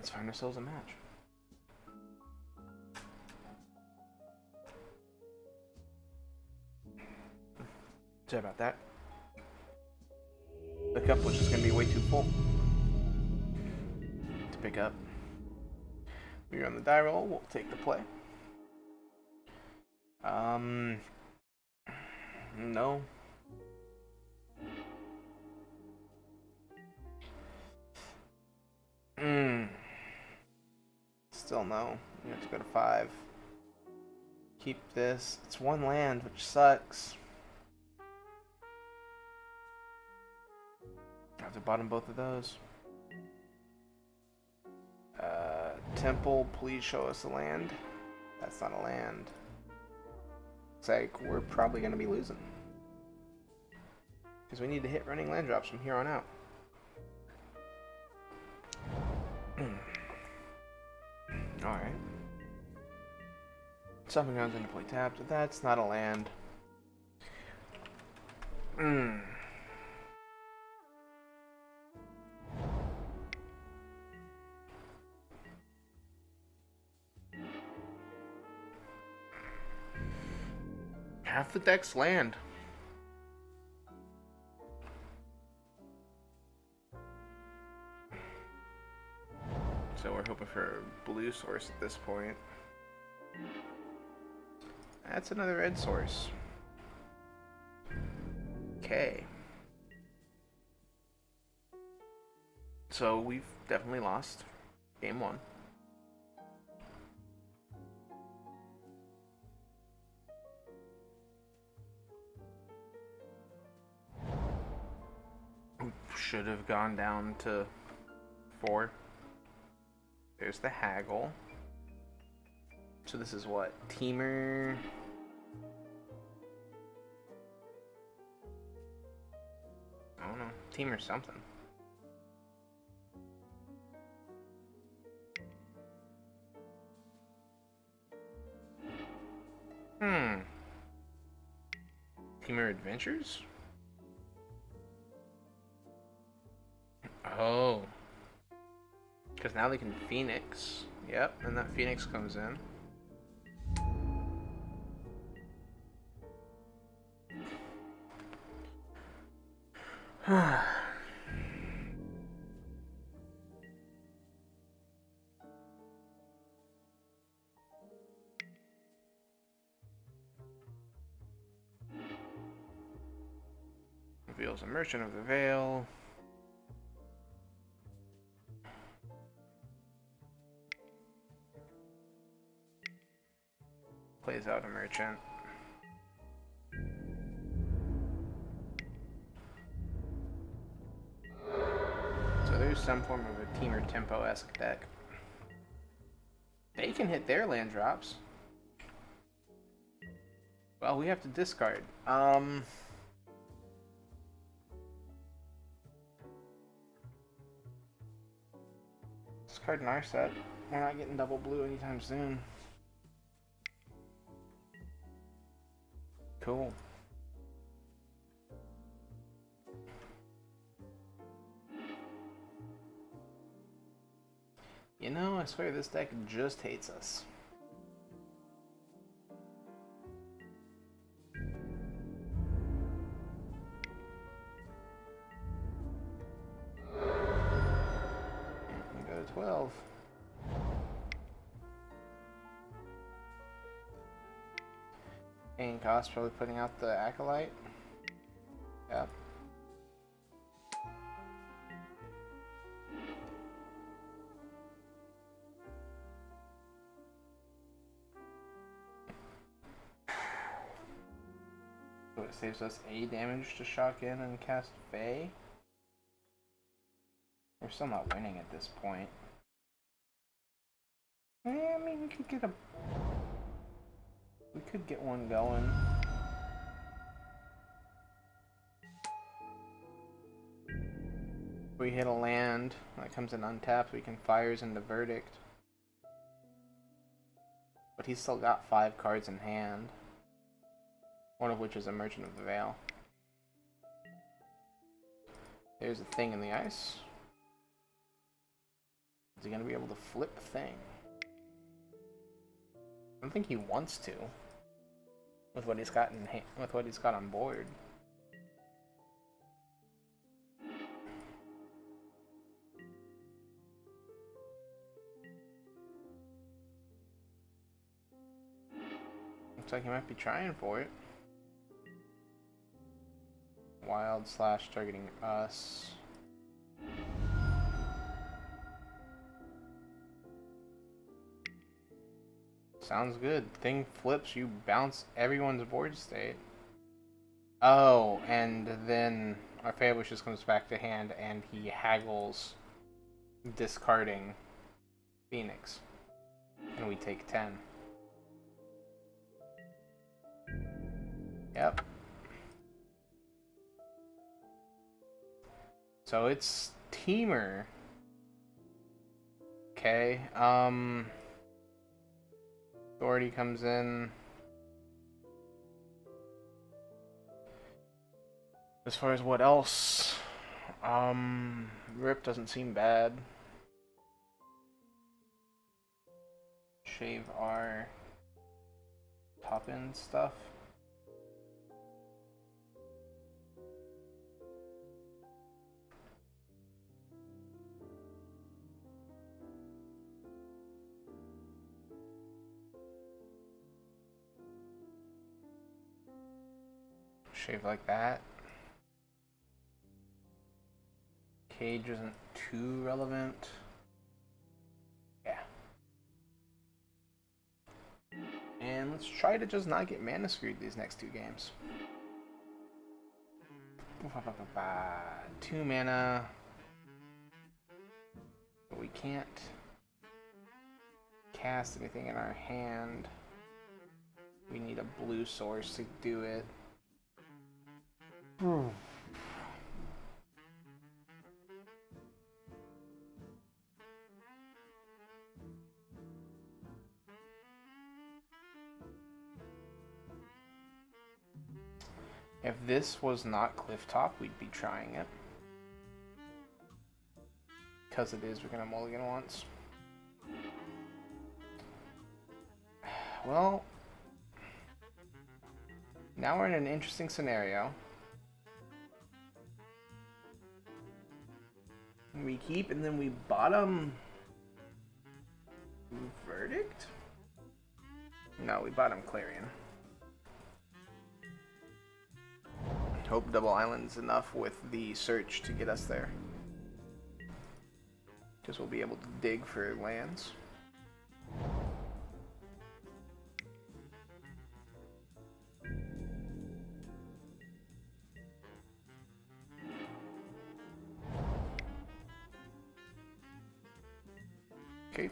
Let's find ourselves a match. Sorry about that. The cup was just going to be way too full to pick up. We're on the die roll. We'll take the play. No. Still no. We have to go to 5. Keep this. It's one land, which sucks. I have to bottom both of those. Temple, please show us a land. That's not a land. Looks like we're probably going to be losing. Because we need to hit running land drops from here on out. Alright. Something comes into play tapped. That's not a land. Half the deck's land. So we're hoping for a blue source at this point. That's another red source. Okay. So we've definitely lost game 1. Should have gone down to 4. There's the haggle. So this is what? Teamer. I don't know. Teamer something. Teamer Adventures? Oh. Because now they can Phoenix. Yep, and that Phoenix comes in. Reveals a Merchant of the Veil. Plays out a Merchant. So there's some form of a Teamer Tempo-esque deck. They can hit their land drops. Well, we have to discard. Discard in our set. We're not getting double blue anytime soon. Cool. You know, I swear this deck just hates us. We go to 12. And cost probably putting out the Acolyte. Yep. So it saves us A damage to shock in and cast Fae. We're still not winning at this point. I mean, we could get one going. If we hit a land that comes in untapped, we can Fires into Verdict. But he's still got 5 cards in hand. One of which is a Merchant of the Veil. There's a Thing in the Ice. Is he gonna be able to flip a thing? I don't think he wants to. With what he's got with what he's got on board. Looks like he might be trying for it. Wild / targeting us. Sounds good. Thing flips, you bounce everyone's board state. Oh, and then our Fabulous just comes back to hand and he haggles, discarding Phoenix. And we take 10. Yep. So it's Teamer. Okay, Authority comes in. As far as what else? Rip doesn't seem bad. Shave our top end stuff. Shave like that. Cage isn't too relevant. Yeah. And let's try to just not get mana screwed these next 2 games. 2 mana. But we can't cast anything in our hand. We need a blue source to do it. If this was not Clifftop, we'd be trying it. Because it is, we're gonna mulligan once. Well, now we're in an interesting scenario. We keep and then we bottom Verdict? No, we bottom Clarion. Hope Double Island's enough with the search to get us there. Because we'll be able to dig for lands. Okay.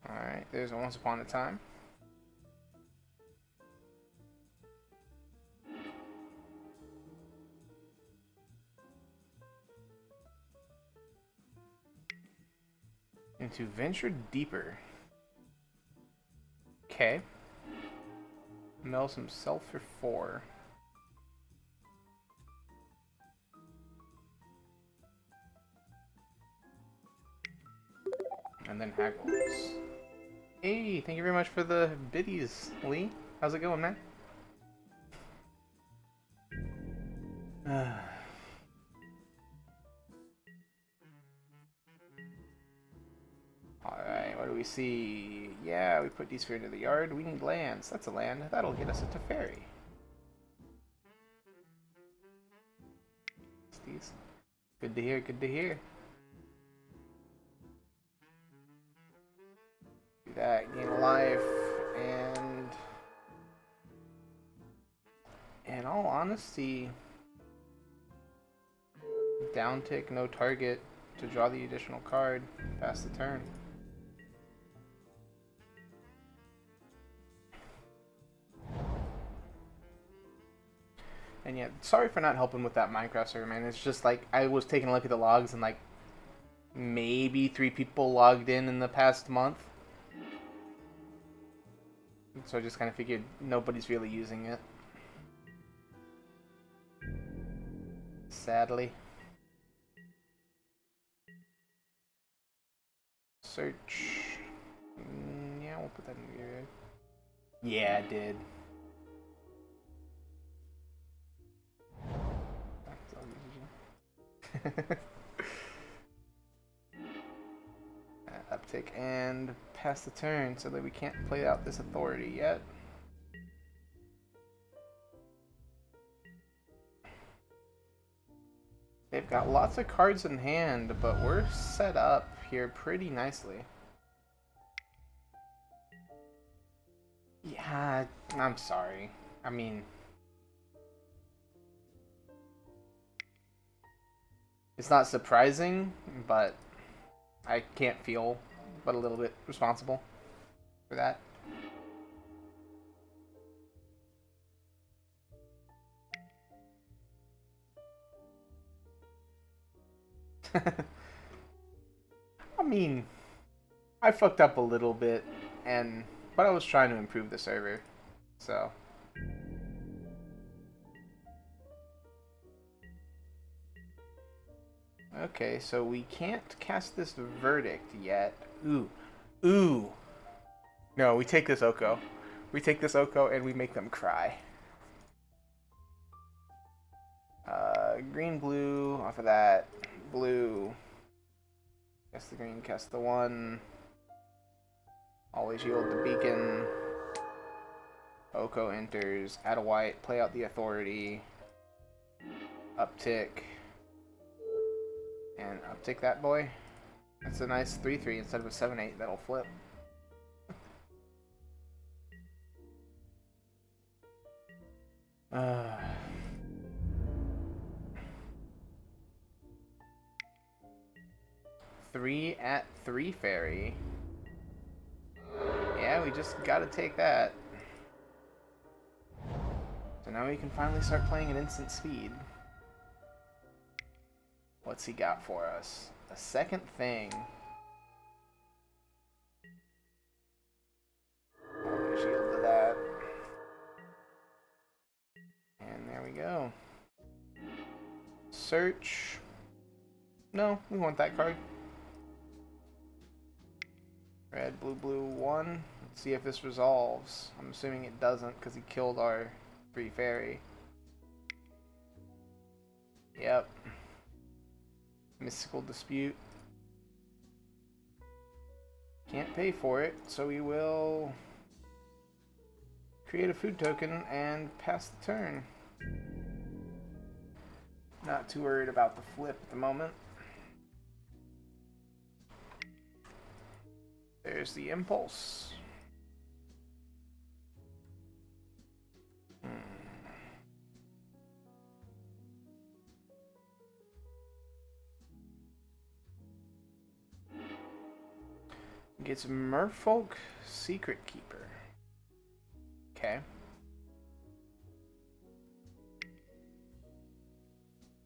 Alright, there's a Once Upon a Time. Into Venture Deeper. Okay. Mells himself for 4. And then haggles. Hey, thank you very much for the biddies, Lee. How's it going, man? Alright, what do we see? Yeah, we put these here into the yard. We need lands. That's a land. That'll get us a Teferi. These. Good to hear, good to hear. Do that, gain a life, and in all honesty, down tick, no target to draw the additional card, pass the turn. And yeah, sorry for not helping with that Minecraft server, man. It's just like, I was taking a look at the logs and like, maybe 3 people logged in the past month. So I just kind of figured nobody's really using it. Sadly. Search. Yeah, we'll put that in here. Yeah, it did. Uptick and pass the turn so that we can't play out this authority yet. They've got lots of cards in hand, but we're set up here pretty nicely. Yeah, I'm sorry. I mean, it's not surprising, but I can't feel but a little bit responsible for that. I mean, I fucked up a little bit, but I was trying to improve the server, so. Okay, so we can't cast this verdict yet. Ooh. Ooh. No, we take this Oko. We take this Oko and we make them cry. Green, blue, off of that. Blue. Cast the green, cast the 1. Always yield the beacon. Oko enters. Add a white, play out the authority. Uptick. And uptick that boy. That's a nice 3-3 instead of a 7-8 that'll flip. Three at 3 fairy. Yeah, we just gotta take that. So now we can finally start playing at instant speed. What's he got for us? A second thing. Shield to that. And there we go. Search. No, we want that card. Red, blue, blue, 1. Let's see if this resolves. I'm assuming it doesn't because he killed our 3 fairy. Yep. Mystical Dispute. Can't pay for it, so we will create a food token and pass the turn. Not too worried about the flip at the moment. There's the impulse. Gets Merfolk Secret Keeper. Okay.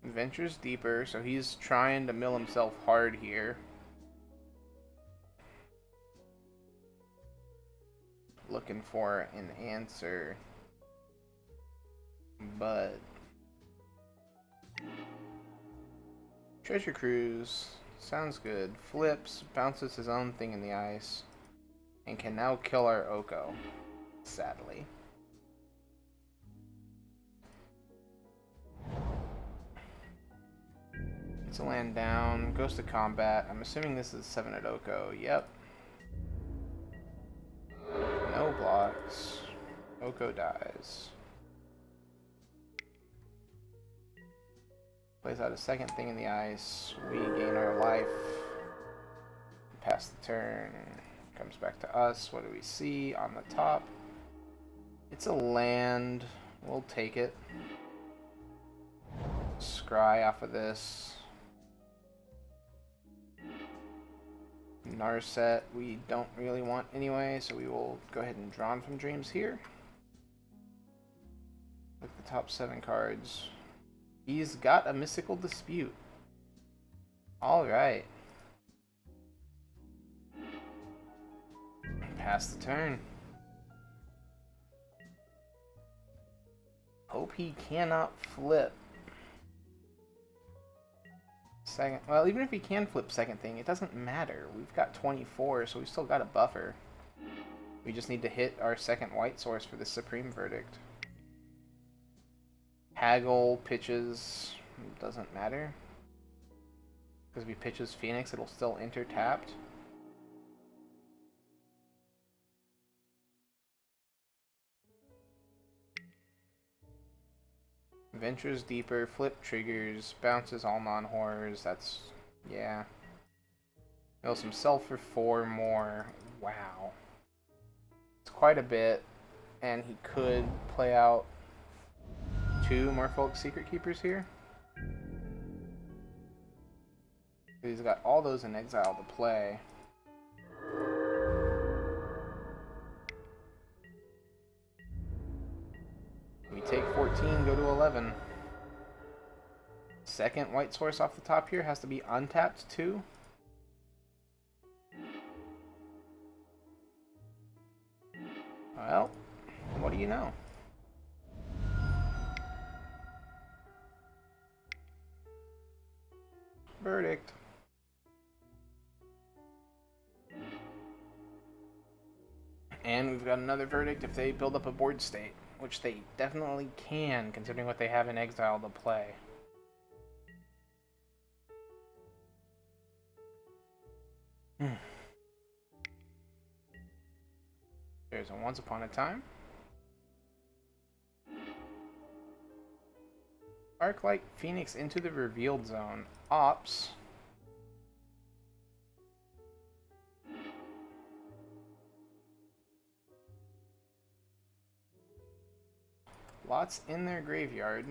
Ventures deeper, so he's trying to mill himself hard here. Looking for an answer. But Treasure Cruise sounds good. Flips, bounces his own thing in the ice, and can now kill our Oko, sadly. Gets a land down, goes to combat. I'm assuming this is 7 at Oko. Yep. No blocks. Oko dies. Plays out a second thing in the ice. We gain our life. Pass the turn. Comes back to us. What do we see on the top? It's a land. We'll take it. Scry off of this. Narset we don't really want anyway, so we will go ahead and Drawn from Dreams here. With the top 7 cards. He's got a Mystical Dispute. Alright. Pass the turn. Hope he cannot flip. Second. Well, even if he can flip second thing, it doesn't matter. We've got 24, so we still got a buffer. We just need to hit our second white source for the Supreme Verdict. Haggle, pitches, doesn't matter. Because if he pitches Phoenix, it'll still enter tapped. Ventures deeper, flip triggers, bounces all non-horrors, that's, yeah. Mills himself for 4 more, wow. It's quite a bit, and he could play out 2 Merfolk Secret Keepers here. He's got all those in exile to play. We take 14, go to 11. Second white source off the top here has to be untapped too. Well, what do you know? Verdict. And we've got another verdict if they build up a board state, which they definitely can, considering what they have in exile to play. There's a Once Upon a Time. Arc-like Phoenix into the revealed zone. Ops. Lots in their graveyard.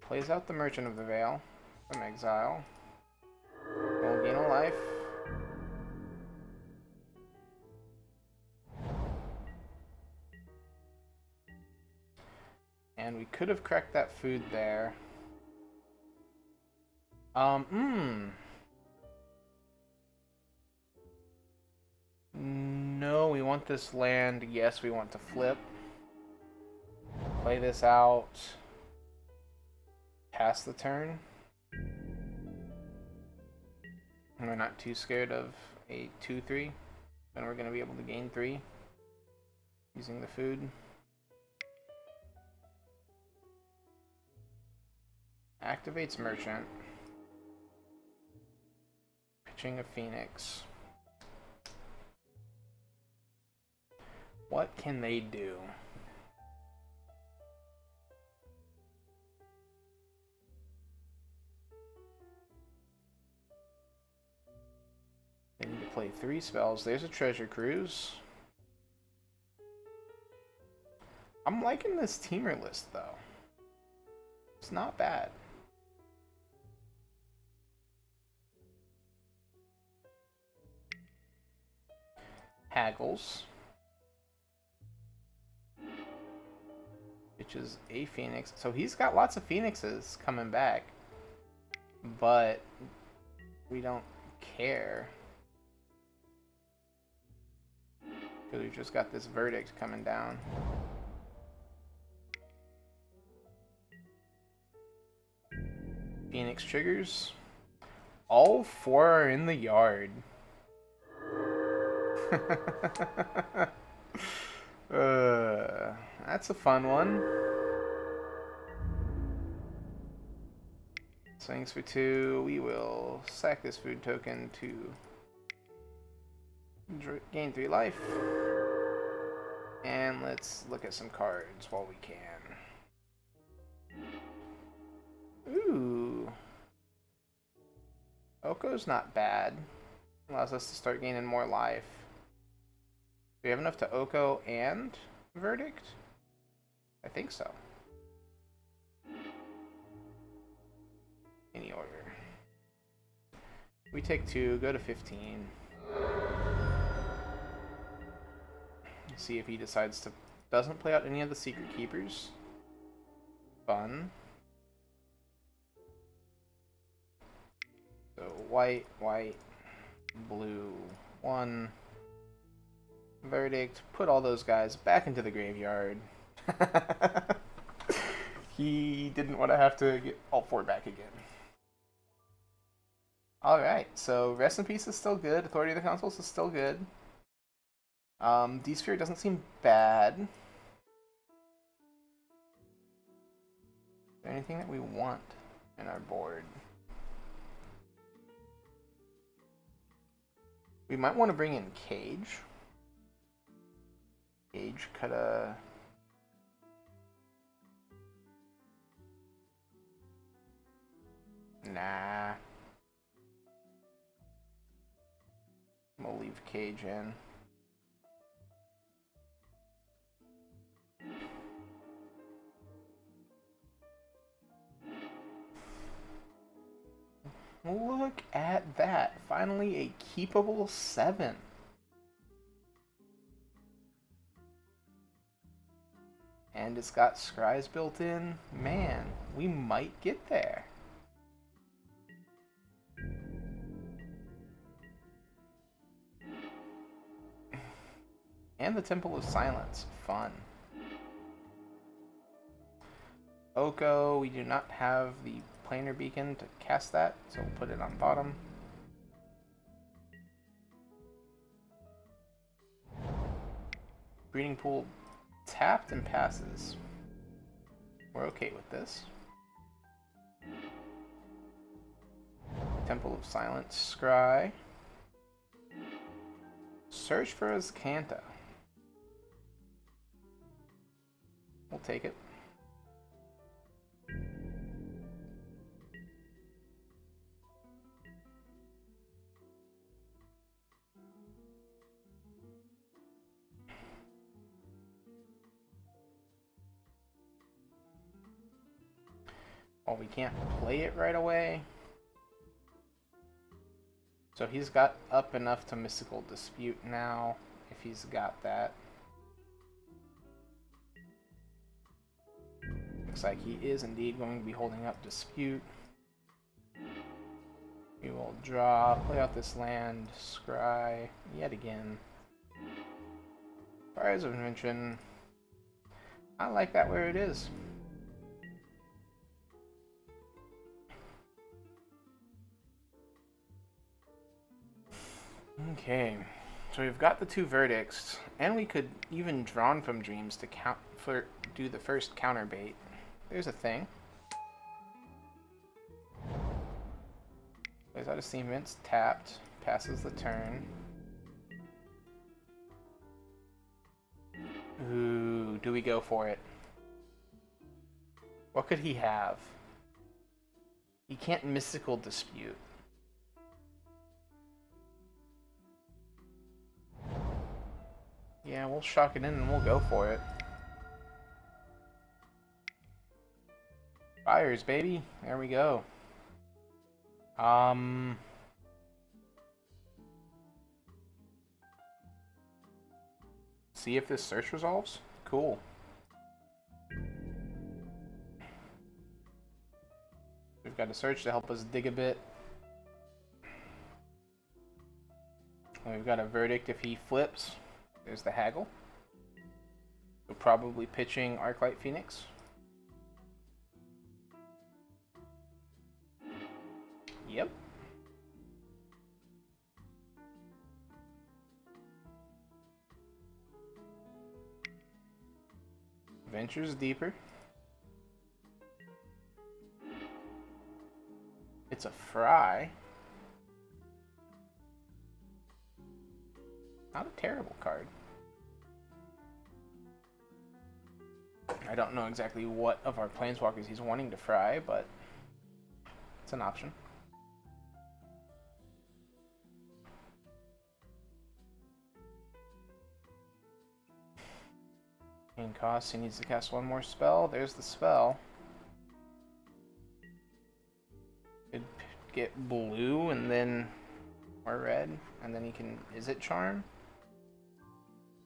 Plays out the Merchant of the Veil from exile. Will gain a life. And we could have cracked that food there. No, we want this land. Yes, we want to flip. Play this out. Pass the turn. And we're not too scared of a 2-3. Then we're going to be able to gain 3 using the food. Activates Merchant. Pitching a Phoenix. What can they do? They need to play 3 spells. There's a Treasure Cruise. I'm liking this teamer list, though. It's not bad. Haggles. Which is a Phoenix. So he's got lots of Phoenixes coming back. But we don't care. Because we've just got this Verdict coming down. Phoenix triggers. All 4 are in the yard. That's a fun one. Swings for 2. We will sack this food token to gain 3 life. And let's look at some cards while we can. Ooh. Oko's not bad. Allows us to start gaining more life. Do we have enough to Oko and Verdict? I think so. Any order. We take 2, go to 15. See if he decides to... Doesn't play out any of the Secret Keepers. Fun. So white, white, blue. 1. Verdict. Put all those guys back into the graveyard. He didn't want to have to get all 4 back again. Alright, so Rest in Peace is still good. Authority of the Councils is still good. D-Sphere doesn't seem bad. Is there anything that we want in our board? We might want to bring in Cage. Cage coulda... Nah. We'll leave Cage in. Look at that. Finally a keepable 7. And it's got scries built in. Man, we might get there. And the Temple of Silence. Fun. Oko, we do not have the planar beacon to cast that, so we'll put it on bottom. Breeding Pool tapped and passes. We're okay with this. Temple of Silence, Scry. Search for Azcanta. We'll take it. Well, we can't play it right away. So he's got up enough to Mystical Dispute now, if he's got that. Looks like he is indeed going to be holding up Dispute. We will draw, play out this land, scry yet again. Fires of Invention. I like that where it is. Okay, so we've got the 2 verdicts, and we could even Drawn from Dreams to do the first counter bait. There's a thing. Plays out a Steam Events, tapped, passes the turn. Ooh, do we go for it? What could he have? He can't Mystical Dispute. Yeah, we'll shock it in and we'll go for it. Fires, baby. There we go. See if this search resolves? Cool. We've got a search to help us dig a bit. We've got a verdict if he flips. There's the haggle. We're probably pitching Arclight Phoenix. Yep. Ventures deeper. It's a fry. Not a terrible card. I don't know exactly what of our planeswalkers he's wanting to fry, but it's an option. Main cost, he needs to cast 1 more spell. There's the spell. Could get blue and then, or red, and then he can, is it Charm?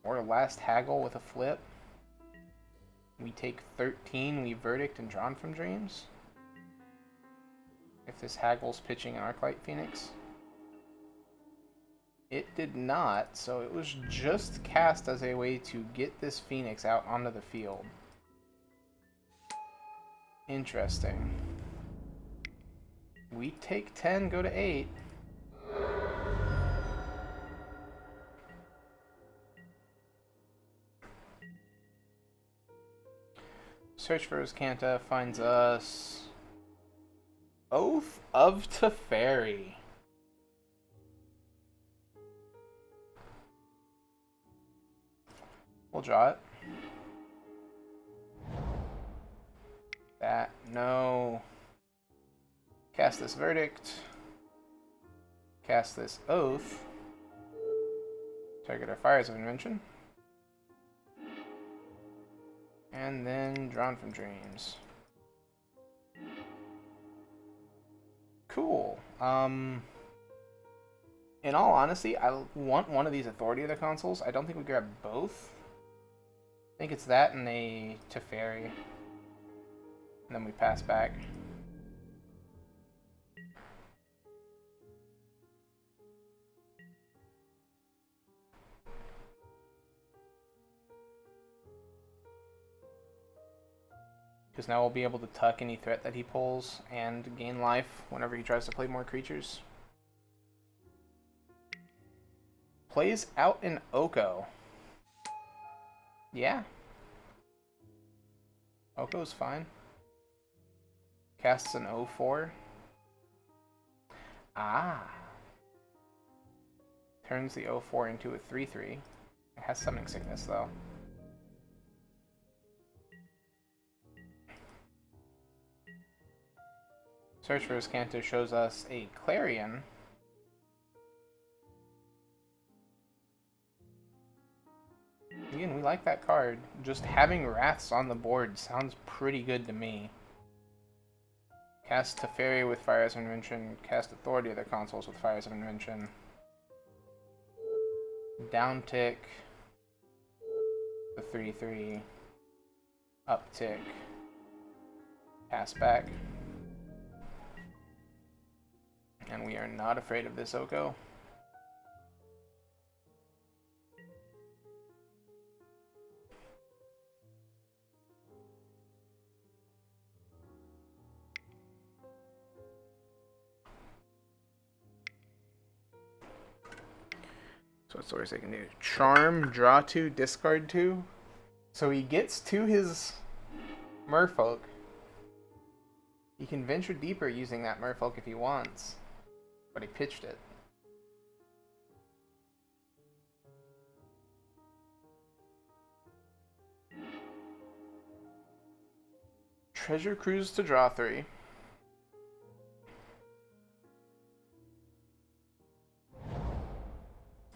Or last haggle with a flip. We take 13, we verdict and Drawn from Dreams. if this haggles pitching an Arclight Phoenix. It did not, so it was just cast as a way to get this Phoenix out onto the field. Interesting. We take 10, go to 8. Search for Azcanta finds us Oath of Teferi. We'll draw it. That, no. Cast this Verdict. Cast this Oath. Target our Fires of Invention. And then Drawn from Dreams. Cool. In all honesty, I want one of these Authority of the Consoles. I don't think we grab both. I think it's that and a Teferi. And then we pass back. Because now we'll be able to tuck any threat that he pulls and gain life whenever he tries to play more creatures. Plays out an Oko. Yeah. Oko's fine. Casts an 0/4. Ah. Turns the 0/4 into a 3/3. It has Summoning Sickness though. Search for Azcanta shows us a Clarion. Again, we like that card. Just having Wraths on the board sounds pretty good to me. Cast Teferi with Fires of Invention. Cast Authority of the Consoles with Fires of Invention. Downtick. The 3/3. Uptick. Pass back. And we are not afraid of this Oko. So what stories they can do? Charm, draw 2, discard 2. So he gets to his Merfolk. He can venture deeper using that Merfolk if he wants. But he pitched it. Treasure Cruise to draw 3.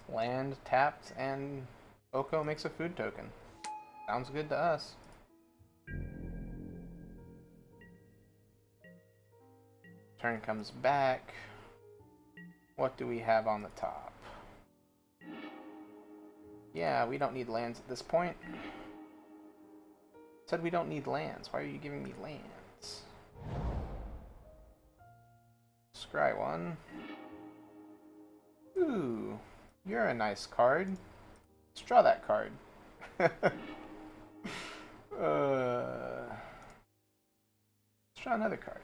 Land tapped and Oko makes a food token. Sounds good to us. Turn comes back. What do we have on the top? Yeah, we don't need lands at this point. Said we don't need lands. Why are you giving me lands? Scry 1. Ooh, you're a nice card. Let's draw that card. Let's draw another card.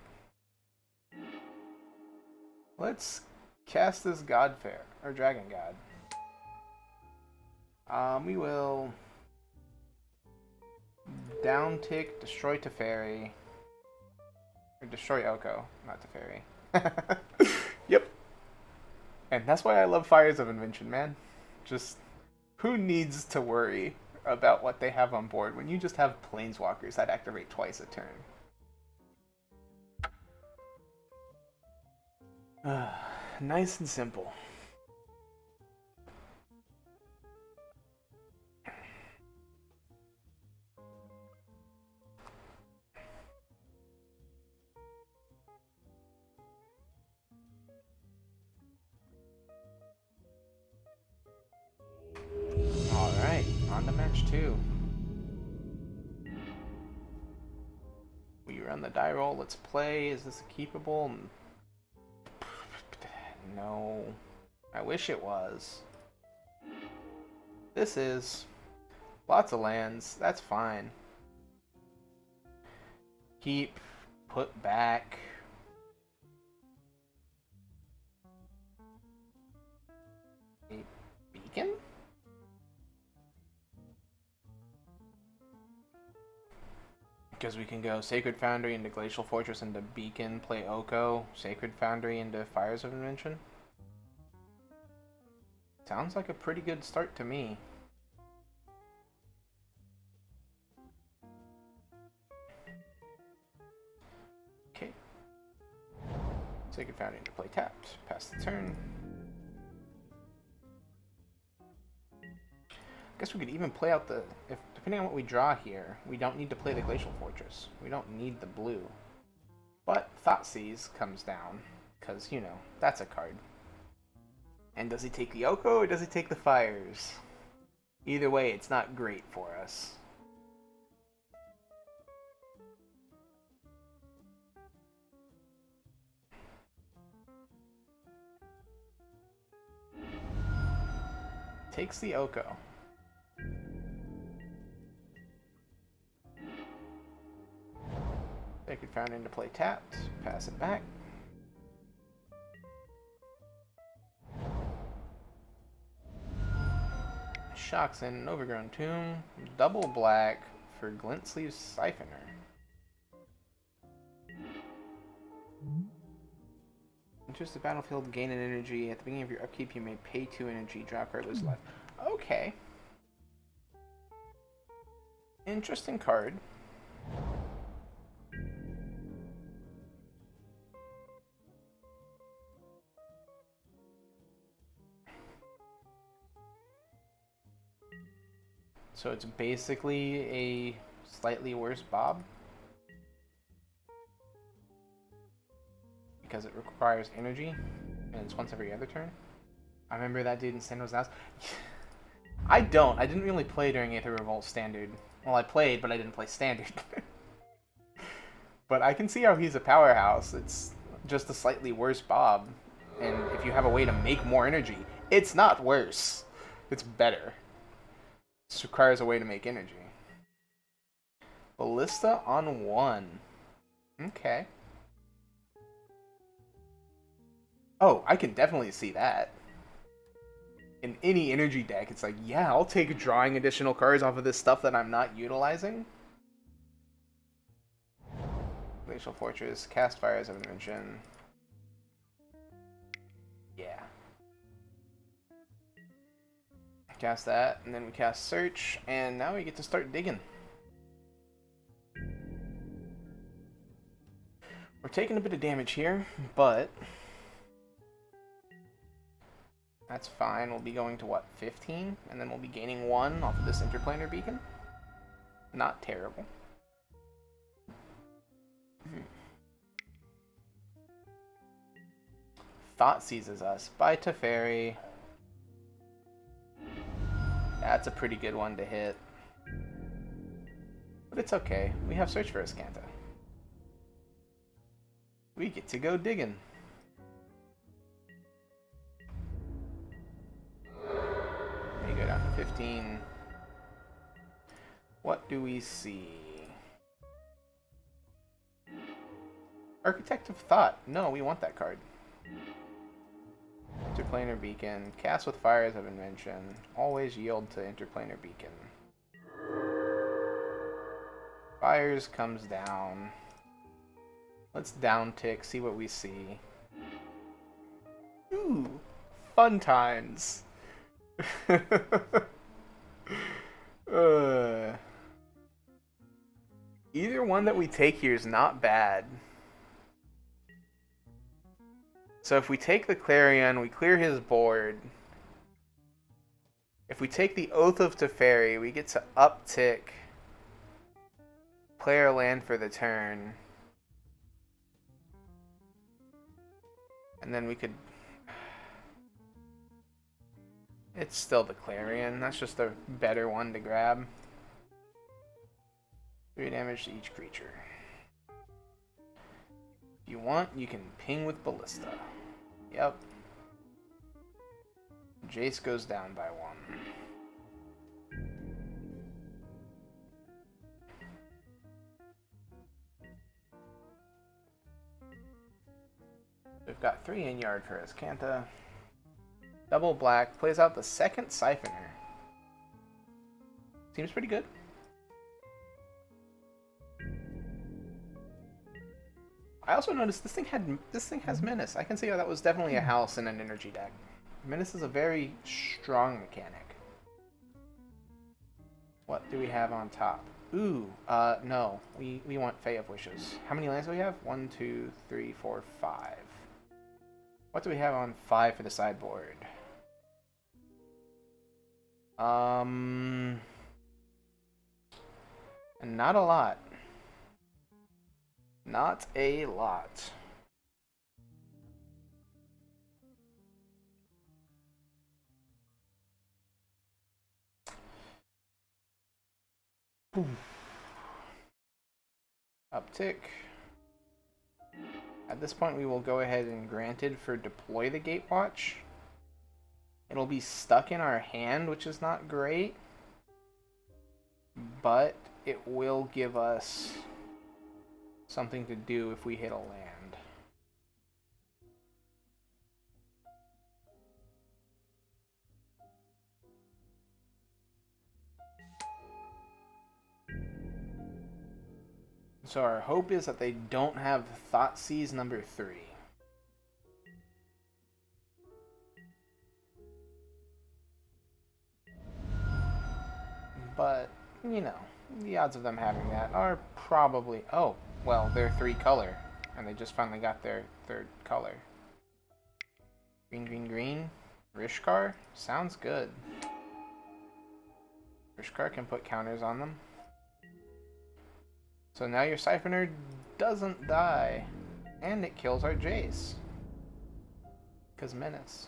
Let's cast this God Fair, or Dragon God. We will downtick, destroy Teferi, or destroy Oko, not Teferi. Yep. And that's why I love Fires of Invention, man. Just, who needs to worry about what they have on board when you just have Planeswalkers that activate twice a turn? Nice and simple. Alright, on to match 2. We run the die roll, let's play. Is this a keepable? No. I wish it was. This is. Lots of lands. That's fine. Keep. Put back. A beacon? Because we can go Sacred Foundry into Glacial Fortress into Beacon, play Oko, Sacred Foundry into Fires of Invention. Sounds like a pretty good start to me. Okay. Sacred Foundry into play tapped. Pass the turn. Guess we could even play out the... Depending on what we draw here, we don't need to play the Glacial Fortress. We don't need the blue. But Thoughtseize comes down, because, you know, that's a card. And does he take the Oko or does he take the Fires? Either way, it's not great for us. Takes the Oko. Sacred Foundry into play tapped. Pass it back. Shocks in an Overgrown Tomb. Double black for Glintsleeve's Siphoner. Enters the battlefield, gain an energy. At the beginning of your upkeep, you may pay 2 energy, draw a card, lose life. Okay. Interesting card. So it's basically a slightly worse Bob. Because it requires energy, and it's once every other turn. I remember that dude in Sando's house. I don't. I didn't really play during Aether Revolt Standard. Well, I played, but I didn't play Standard. But I can see how he's a powerhouse. It's just a slightly worse Bob. And if you have a way to make more energy, it's not worse. It's better. This requires a way to make energy. Ballista on 1. Okay. Oh, I can definitely see that. In any energy deck, it's like, yeah, I'll take drawing additional cards off of this stuff that I'm not utilizing. Glacial Fortress, cast Fires of Invention. Yeah. Cast that, and then we cast Search, and now we get to start digging. We're taking a bit of damage here, but that's fine. We'll be going to, what, 15? And then we'll be gaining 1 off of this Interplanar Beacon. Not terrible. Thought seizes us by Teferi. That's a pretty good one to hit. But it's okay. We have Search for Azcanta. We get to go digging. Let me go down to 15. What do we see? Architect of Thought. No, we want that card. Interplanar Beacon. Cast with Fires of Invention. Always yield to Interplanar Beacon. Fires comes down. Let's down tick, see what we see. Ooh, fun times. Either one that we take here is not bad. So if we take the Clarion, we clear his board. If we take the Oath of Teferi, we get to uptick, play our land for the turn. And then we could... It's still the Clarion. That's just a better one to grab. 3 damage to each creature. If you want, you can ping with Ballista. Yep. Jace goes down by 1. We've got 3 in yard for Azcanta. Double black, plays out the second Siphoner. Seems pretty good. I also noticed this thing has Menace. I can see how that was definitely a house in an energy deck. Menace is a very strong mechanic. What do we have on top? Ooh, no. We want Fae of Wishes. How many lands do we have? 1, 2, 3, 4, 5. What do we have on 5 for the sideboard? Not a lot. Not a lot. Uptick. At this point, we will go ahead and granted for deploy the Gatewatch. It'll be stuck in our hand, which is not great, but it will give us something to do if we hit a land. So our hope is that they don't have Thoughtseize number 3. But, you know, the odds of them having that are probably... Oh, well, they're 3 color, and they just finally got their 3rd color. Green, green, green. Rishkar? Sounds good. Rishkar can put counters on them. So now your Siphoner doesn't die, and it kills our Jace. Because Menace.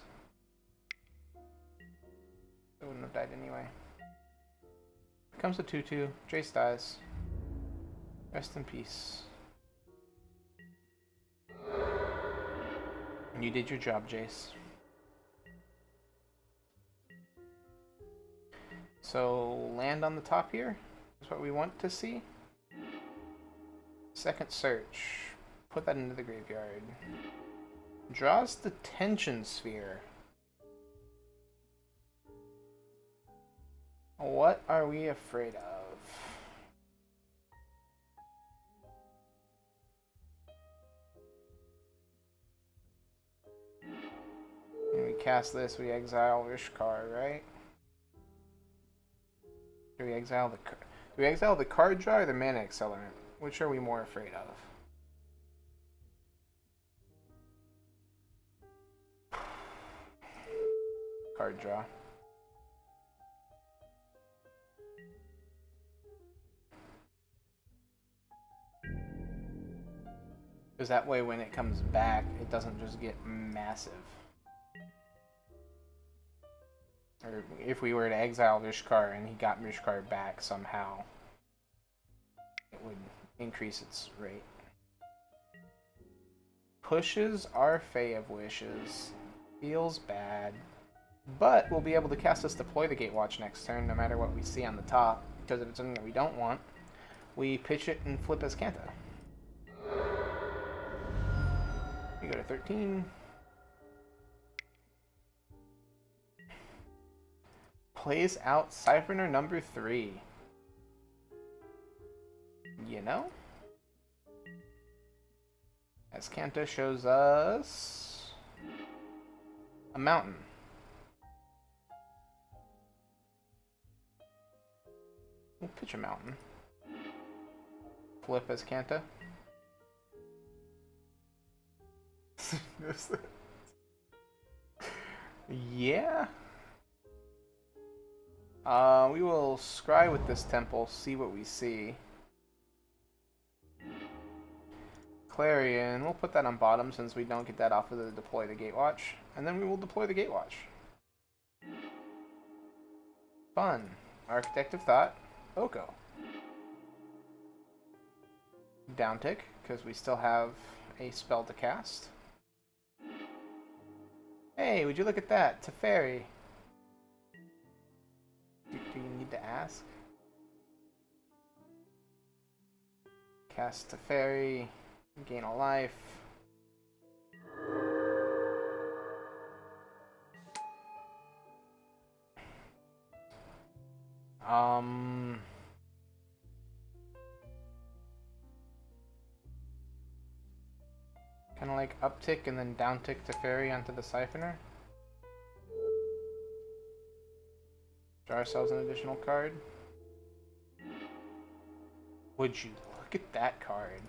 It wouldn't have died anyway. Comes a 2/2. Jace dies. Rest in peace. You did your job, Jace. So land on the top here is what we want to see. Second search. Put that into the graveyard. Draws the Tension Sphere. What are we afraid of? When we cast this, we exile Rishkar, right? Do we exile the card draw or the mana accelerant? Which are we more afraid of? Card draw. Because that way when it comes back, it doesn't just get massive. Or if we were to exile Rishkar and he got Rishkar back somehow, it would increase its rate. Pushes our Fae of Wishes. Feels bad. But we'll be able to cast this Deploy the Gatewatch next turn, no matter what we see on the top. Because if it's something that we don't want, we pitch it and flip Azcanta. We go to 13. Plays out Siphoner number 3. You know? Azcanta shows us a mountain. We'll pitch a mountain. Flip Azcanta. Yeah. We will scry with this temple, see what we see. Clarion, we'll put that on bottom since we don't get that off of the Deploy the Gatewatch. And then we will deploy the Gatewatch. Fun. Architect of Thought. Oko. Downtick, because we still have a spell to cast. Hey, would you look at that? Teferi. ask. Cast to fairy, gain a life. Kind of like uptick and then downtick to fairy onto the siphoner. Draw ourselves an additional card. Would you look at that card?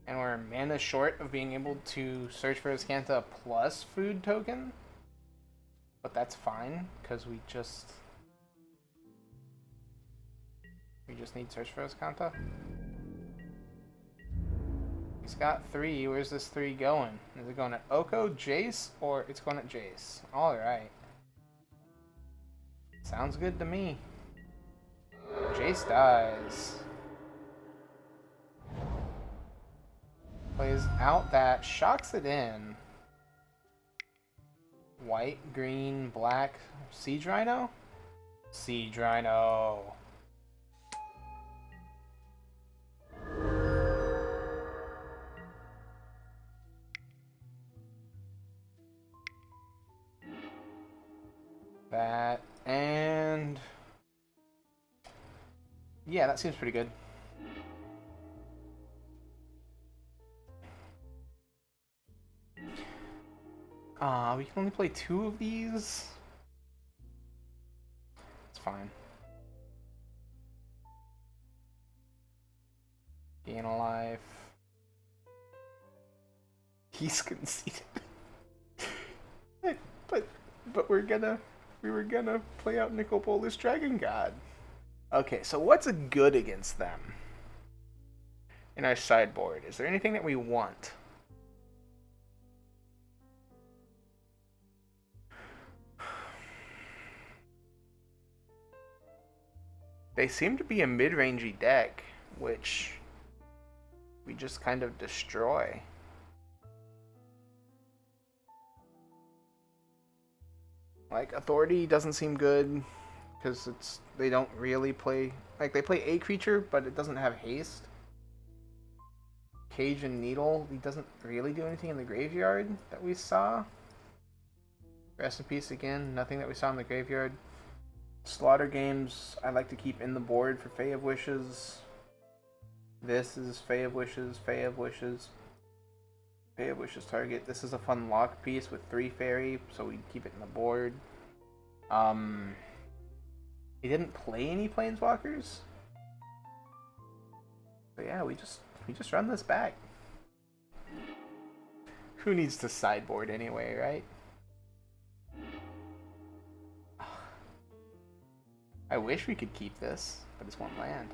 And we're mana short of being able to search for Azcanta plus food token. But that's fine, because we just need search for Azcanta. He's got 3. Where's this 3 going? Is it going at Oko, Jace, or it's going at Jace? Alright. Sounds good to me. Jace dies. Plays out that, shocks it in. White, green, black, Siege Rhino? Siege Rhino. That, and yeah, that seems pretty good. We can only play 2 of these. It's fine. Gain a life. He's conceded. but we were gonna play out Nicol Dragon God. Okay, so what's a good against them in our sideboard? Is there anything that we want? They seem to be a mid-rangey deck, which we just kind of destroy. Like, Authority doesn't seem good, because they don't really play... Like, they play a creature, but it doesn't have haste. Cage and Needle, he doesn't really do anything in the graveyard that we saw. Rest in peace again, nothing that we saw in the graveyard. Slaughter Games, I like to keep in the board for Fae of Wishes. This is Fae of Wishes, Fae of Wishes. Fae of Wishes target. This is a fun lock piece with 3 fairy, so we keep it in the board. He didn't play any planeswalkers. But yeah, we just run this back. Who needs to sideboard anyway, right? I wish we could keep this, but it's 1 land.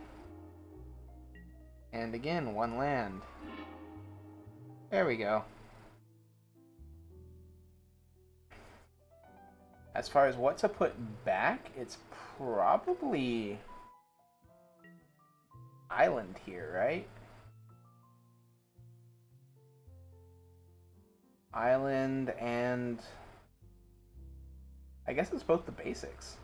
And again, 1 land. There we go. As far as what to put back, it's probably Island here, right? Island and I guess it's both the basics.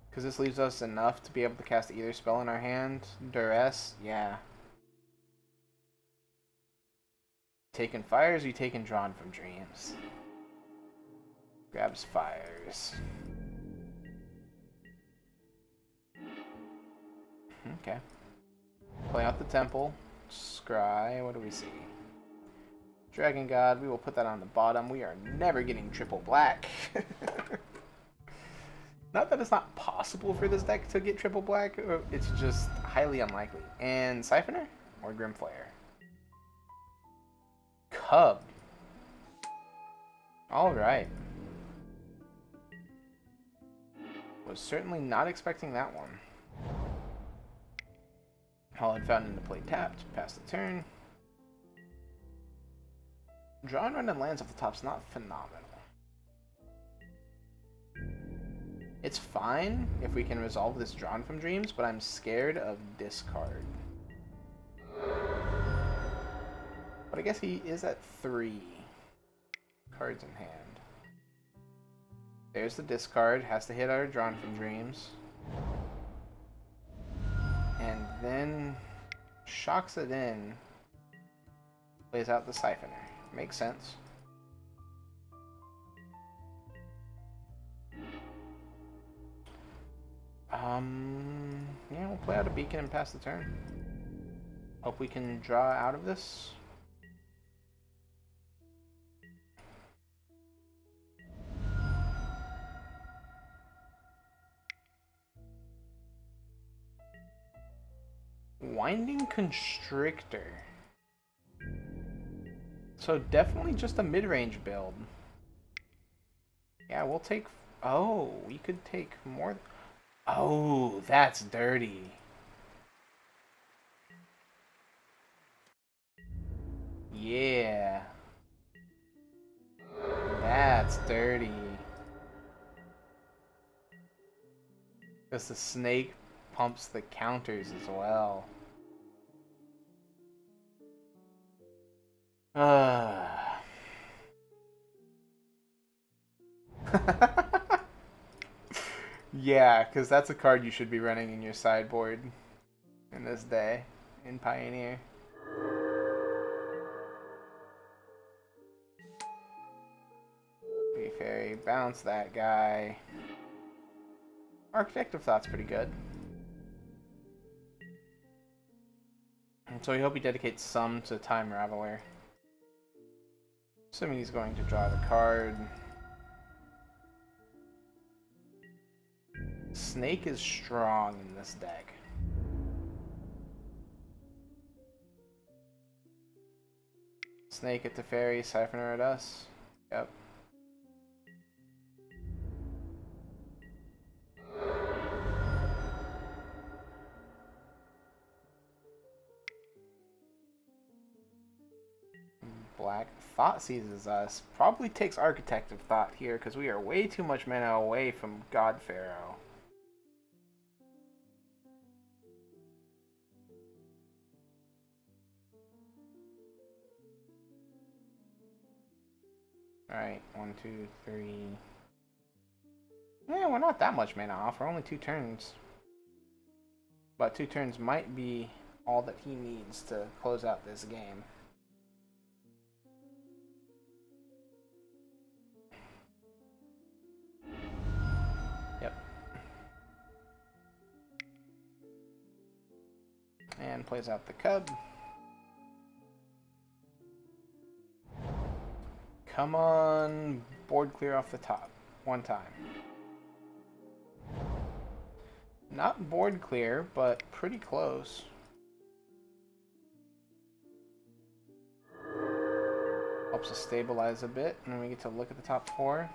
Because this leaves us enough to be able to cast either spell in our hand. Duress, yeah. Taking Fires, you taking Drawn from Dreams. Grabs Fires. Okay. Play out the Temple. Scry, what do we see? Dragon God, we will put that on the bottom. We are never getting triple black. Not that it's not possible for this deck to get triple black, it's just highly unlikely. And Siphoner or Grimflayer? Cub. Alright. Was certainly not expecting that one. Hallowed Fountain to play tapped, pass the turn. Draw and run and lands off the top's not phenomenal. It's fine if we can resolve this Drawn from Dreams, but I'm scared of discard. But I guess he is at 3 cards in hand. There's the discard. Has to hit our Drawn from Dreams. And then shocks it in. Plays out the Siphoner. Makes sense. Yeah, we'll play out a Beacon and pass the turn. Hope we can draw out of this. Winding Constrictor. So definitely just a mid-range build. Yeah, we'll take... Oh, we could take more... Oh, that's dirty. Yeah. That's dirty. Because the snake pumps the counters as well. Yeah, because that's a card you should be running in your sideboard in this day in Pioneer. Fairy, bounce that guy. Architect of Thought's pretty good. And so we hope he dedicates some to Time Raveler. Assuming he's going to draw the card. Snake is strong in this deck. Snake at the Fairy, Siphoner at us. Yep. Black Thought seizes us. Probably takes Architect of Thought here because we are way too much mana away from God Pharaoh. Alright, 1, 2, 3. Yeah, we're not that much mana off. We're only 2 turns. But 2 turns might be all that he needs to close out this game. Yep. And plays out the Cub. Come on, board clear off the top. One time. Not board clear, but pretty close. Helps us stabilize a bit, and then we get to look at the top 4.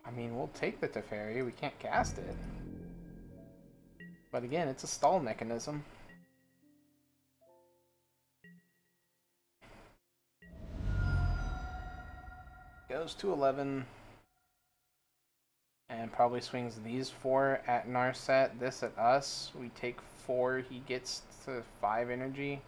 I mean, we'll take the Teferi. We can't cast it. But again, it's a stall mechanism. Goes to 11. And probably swings these 4 at Narset, this at us. We take 4, he gets to 5 energy.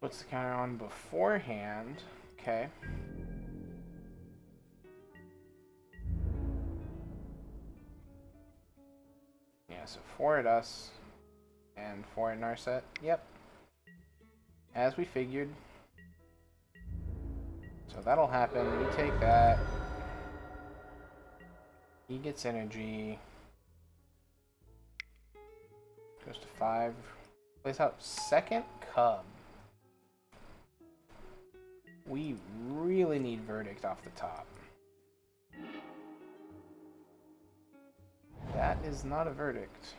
Puts the counter on beforehand. Okay. Yeah, so 4 at us. And 4 at Narset. Yep. As we figured. So that'll happen. We take that. He gets energy. Goes to 5. Plays out second Cub. We really need Verdict off the top. That is not a Verdict.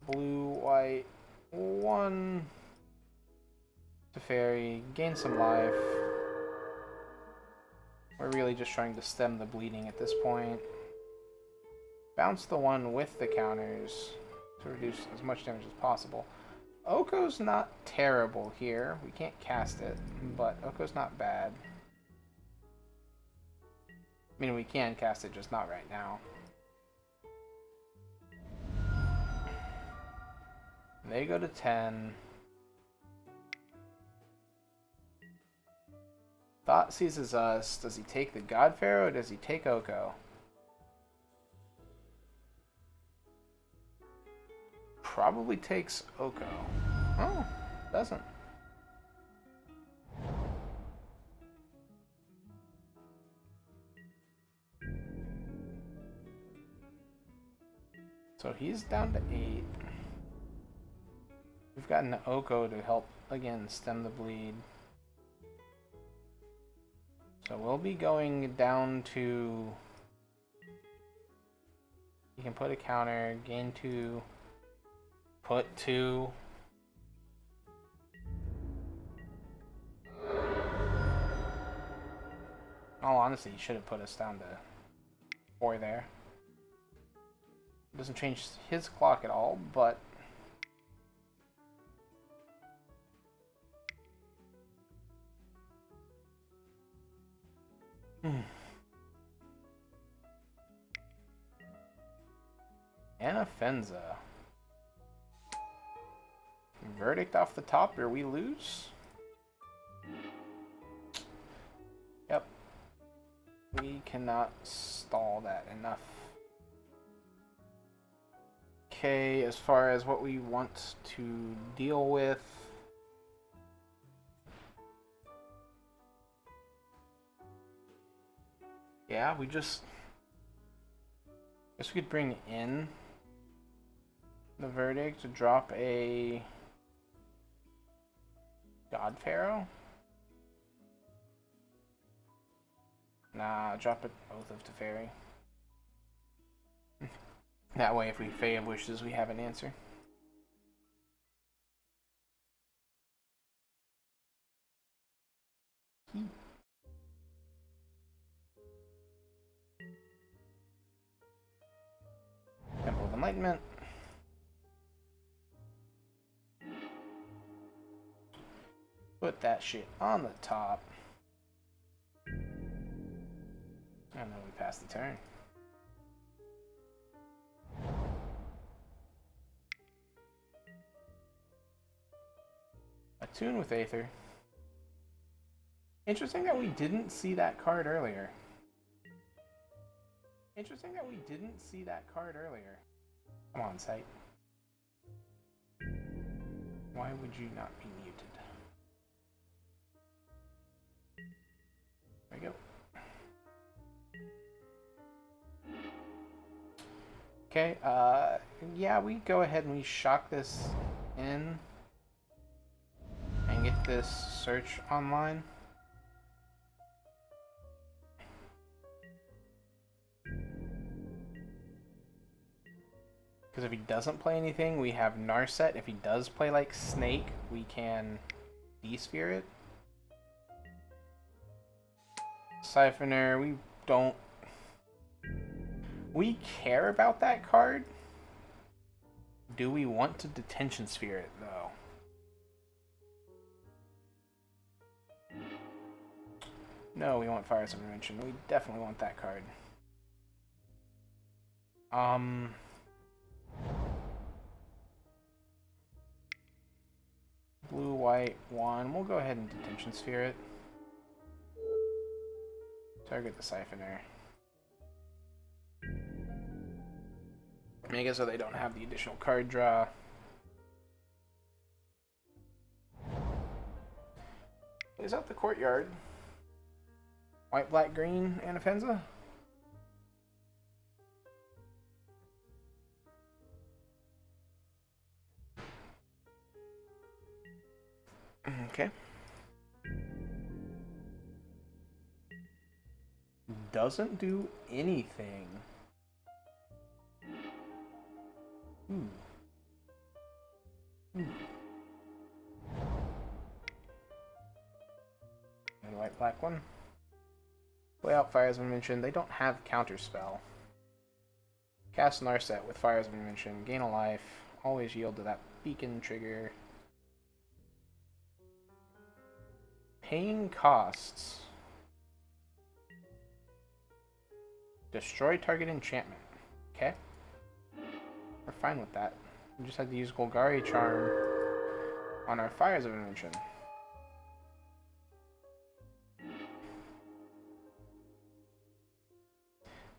Blue, white, 1 to Fairy, gain some life. We're really just trying to stem the bleeding at this point. Bounce the 1 with the counters. to reduce as much damage as possible. Oko's not terrible here. We can't cast it, but Oko's not bad. I mean, we can cast it, just not right now. They go to 10. Thought seizes us. Does he take the God Pharaoh or does he take Oko? Probably takes Oko. Oh, doesn't. So he's down to 8. We've gotten Oko to help, again, stem the bleed. So we'll be going down to... You can put a counter, gain 2, put 2. In all honesty, he should have put us down to 4 there. It doesn't change his clock at all, but... Anafenza. Verdict off the top, or we lose? Yep. We cannot stall that enough. Okay, as far as what we want to deal with... Yeah, we just... Guess we could bring in the verdict to drop a God Pharaoh. Nah, drop it Oath of Teferi. That way, if we fail wishes, we have an answer. Temple of Enlightenment. Put that shit on the top. And then we pass the turn. Attune with Aether. Interesting that we didn't see that card earlier. Come on, Sight. Why would you not be muted? There we go. Okay, yeah, we go ahead and we shock this in and get this search online. Because if he doesn't play anything, we have Narset. If he does play like Snake, we can D-Sphere it. Siphoner, we don't... We care about that card. Do we want to Detention Sphere it, though? No, we want Fires of Invention. We definitely want that card. Blue, white, 1. We'll go ahead and Detention Sphere it. Target the Siphoner. I guess so they don't have the additional card draw. Plays out the Courtyard. White, black, green, Anafenza. Okay. Doesn't do anything. And white, black one. Play out Fires of Invention. They don't have Counterspell. Cast Narset with Fires of Invention. Gain a life. always yield to that beacon trigger. Paying costs. Destroy target enchantment. Okay. We're fine with that. We just had to use Golgari Charm on our Fires of Invention.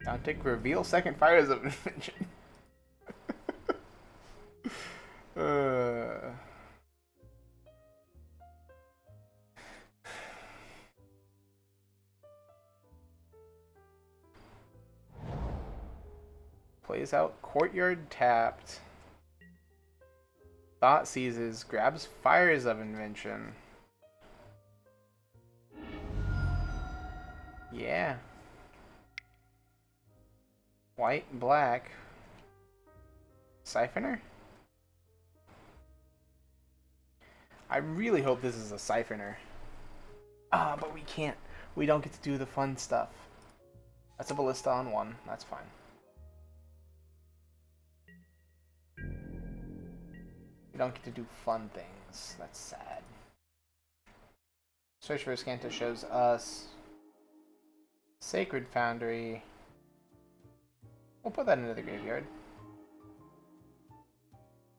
Downtick, reveal second Fires of Invention. Plays out Courtyard tapped. Thought seizes, grabs Fires of Invention. Yeah. White, black. Siphoner? I really hope this is a Siphoner. Ah, but we can't. We don't get to do the fun stuff. That's a Ballista on 1. That's fine. We don't get to do fun things. That's sad. Search for Ascanta shows us Sacred Foundry. We'll put that into the graveyard.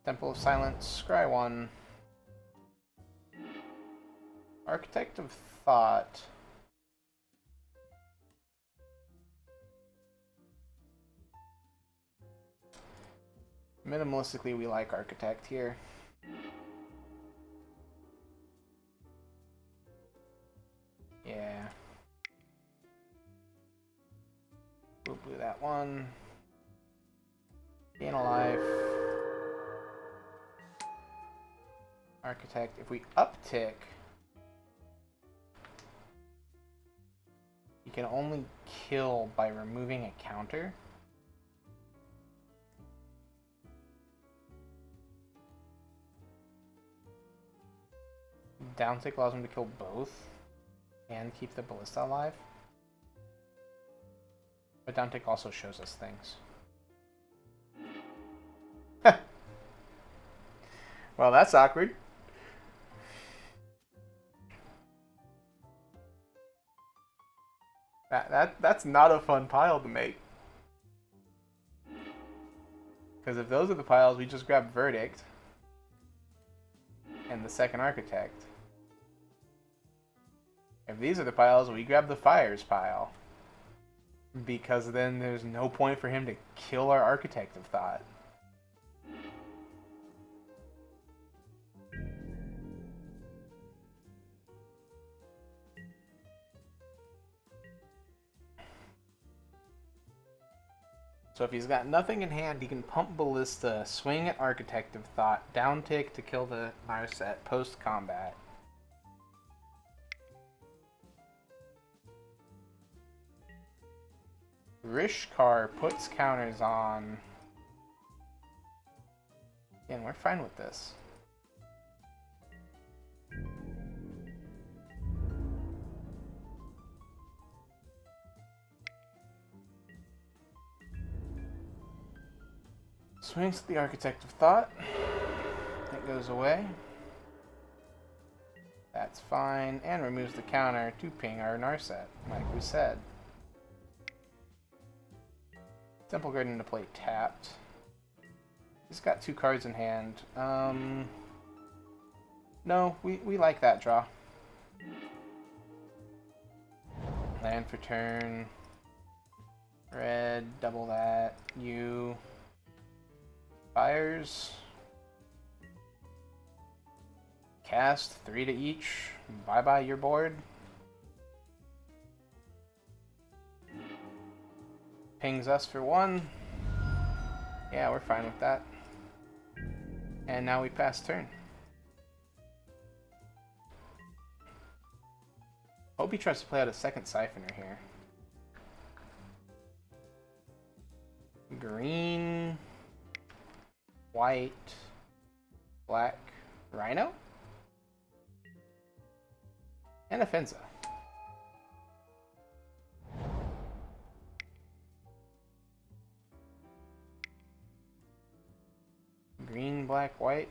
Temple of Silence, scry 1. Architect of Thought. Minimalistically, we like Architect here. Yeah. We'll blue that one. Gain a life. Architect. If we uptick, you can only kill by removing a counter. Downtick allows him to kill both and keep the Ballista alive. But downtick also shows us things. Well, that's awkward. That's not a fun pile to make. Because if those are the piles, we just grab Verdict and the second Architect. If these are the piles, we grab the Fires pile. Because then there's no point for him to kill our Architect of Thought. So if he's got nothing in hand, he can pump Ballista, swing at Architect of Thought, downtick to kill the Narset post-combat. Rishkar puts counters on. Again, we're fine with this. Swings at the Architect of Thought. That goes away. That's fine. And removes the counter to ping our Narset, like we said. Temple Garden into play tapped. He's got 2 cards in hand. No, we like that draw. Land for turn. Red, double that. You. Fires. Cast 3 to each. Bye-bye your board. Pings us for 1. Yeah, we're fine with that. And now we pass turn. Hope he tries to play out a second Siphoner here. Green, white, black, Rhino, and a Fenza. Green, black, white.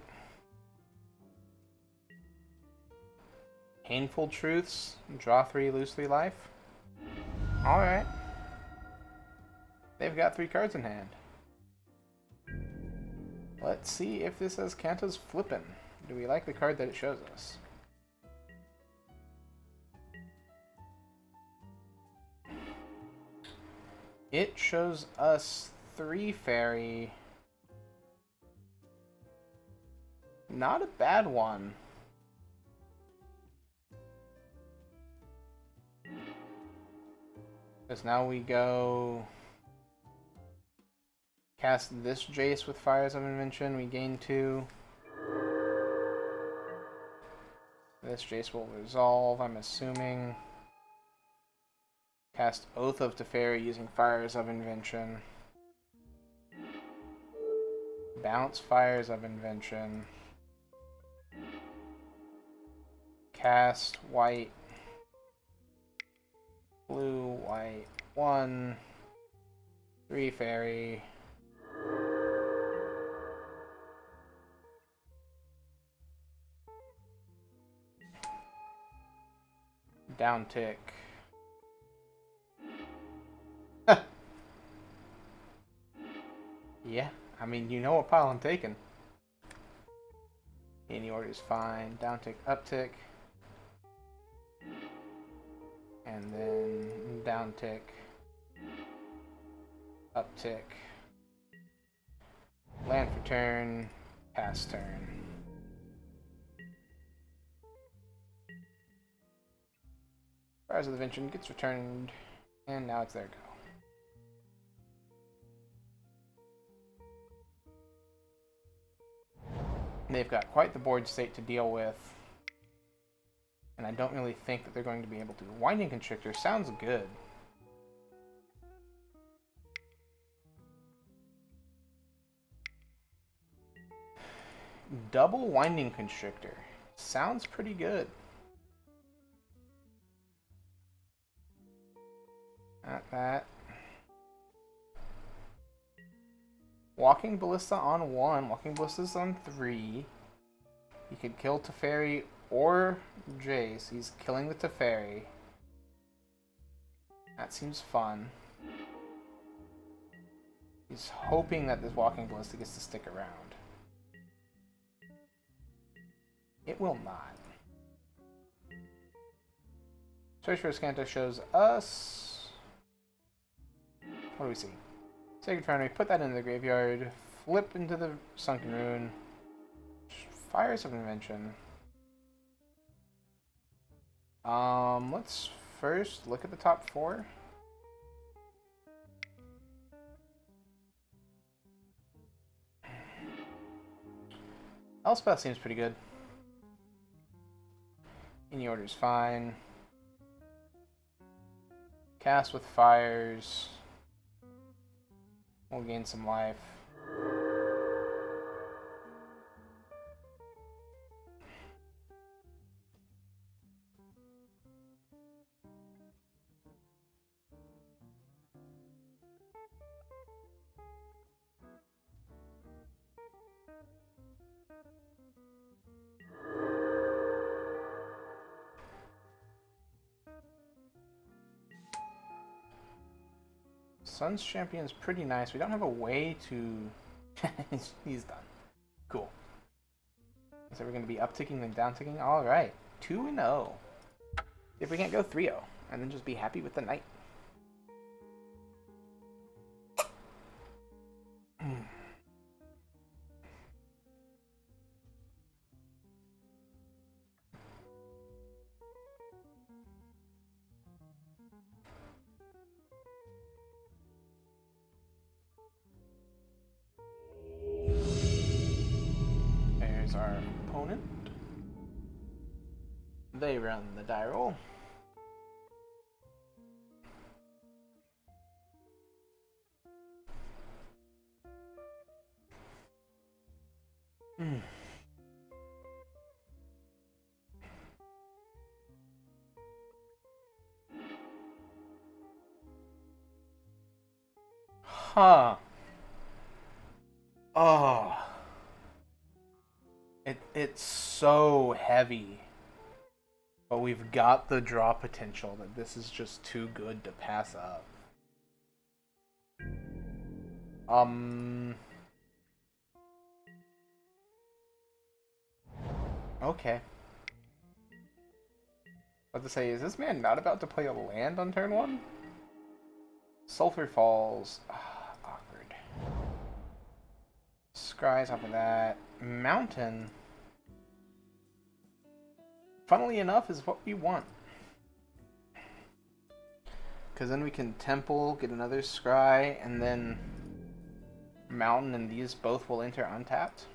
Painful Truths. Draw 3, lose 3 life. Alright. They've got 3 cards in hand. Let's see if this says Kanto's Flippin'. Do we like the card that it shows us? It shows us 3 fairy. Not a bad one. Because now we go cast this Jace with Fires of Invention. We gain 2. This Jace will resolve, I'm assuming. Cast Oath of Teferi using Fires of Invention. Bounce Fires of Invention. Cast white. Blue, white, 1. 3 fairy. Down tick. Yeah, I mean, you know what pile I'm taking. Any order is fine. Down tick, up tick. And then down tick. Up tick. Land for turn. Pass turn. Fires of the Invention gets returned. And now it's their go. They've got quite the board state to deal with. And I don't really think that they're going to be able to. Winding Constrictor sounds good. Double Winding Constrictor. Sounds pretty good. Not that. Walking Ballista on 1. Walking Ballista's on 3. He could kill Teferi or Jace. He's killing the Teferi. That seems fun. He's hoping that this Walking Ballista gets to stick around. It will not. Search for Kanto shows us... What do we see? Sacred Foundry, put that in the graveyard. Flip into the Sunken Rune. Fires of Invention. Let's first look at the top 4. Elspeth seems pretty good. Any order's fine. Cast with fires. We'll gain some life. Sun's Champion's pretty nice. We don't have a way to... He's done. Cool. So we're going to be upticking and downticking? Alright. 2-0. If we can't go 3-0. And then just be happy with the night. Our opponent. They run the die roll. Huh. Oh. It's so heavy. But we've got the draw potential that this is just too good to pass up. Okay. What to say, is this man not about to play a land on turn 1? Sulphur Falls. Awkward. Scries off of that. Mountain. Funnily enough, is what we want. Because then we can Temple, get another Scry, and then Mountain, and these both will enter untapped.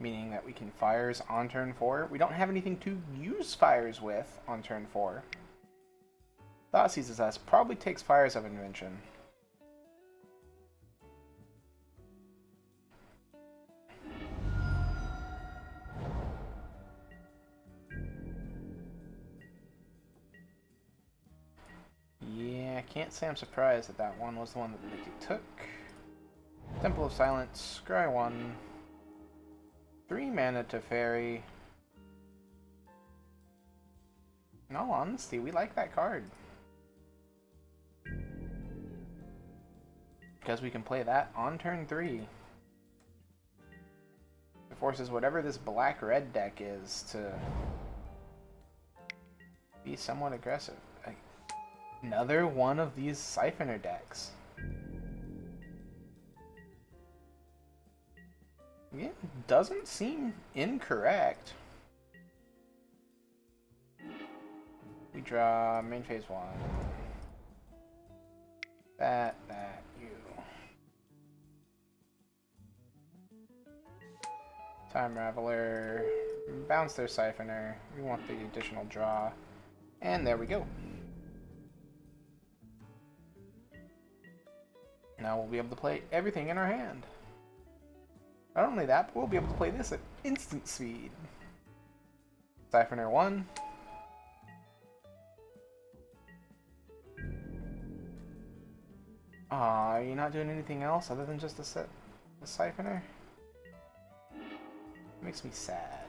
Meaning that we can Fires on turn 4. We don't have anything to use Fires with on turn 4. Thought Seizes Us probably takes Fires of Invention. Yeah, I can't say I'm surprised that that one was the one that Mickey took. Temple of Silence, Scry 1. 3 mana to Fairy. In all honesty, we like that card. Because we can play that on turn 3. It forces whatever this black-red deck is to be somewhat aggressive. Another one of these Siphoner decks. It doesn't seem incorrect. We draw main phase 1. That, you. Time Raveler. Bounce their Siphoner. We want the additional draw. And there we go. Now we'll be able to play everything in our hand. Not only that, but we'll be able to play this at instant speed. Siphoner 1. Aw, you're not doing anything else other than just the Siphoner? Makes me sad.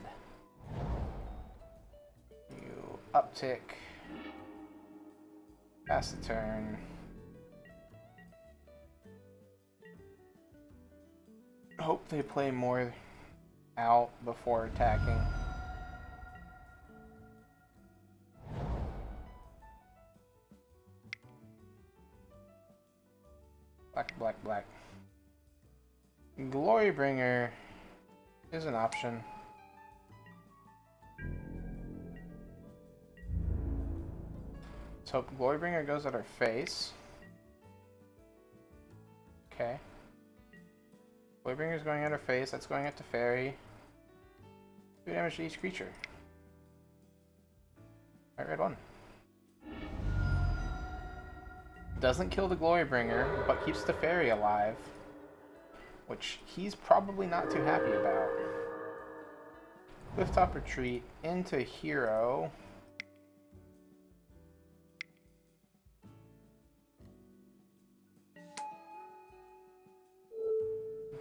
You uptick. Pass the turn. Hope they play more out before attacking. Black, black, black. Glorybringer is an option. Let's hope Glorybringer goes at our face. Okay. Glorbringer's going at her face, that's going at the fairy. 2 damage to each creature. Alright, red 1. Doesn't kill the Glorybringer, but keeps the fairy alive. Which he's probably not too happy about. Clifftop Retreat into Hero.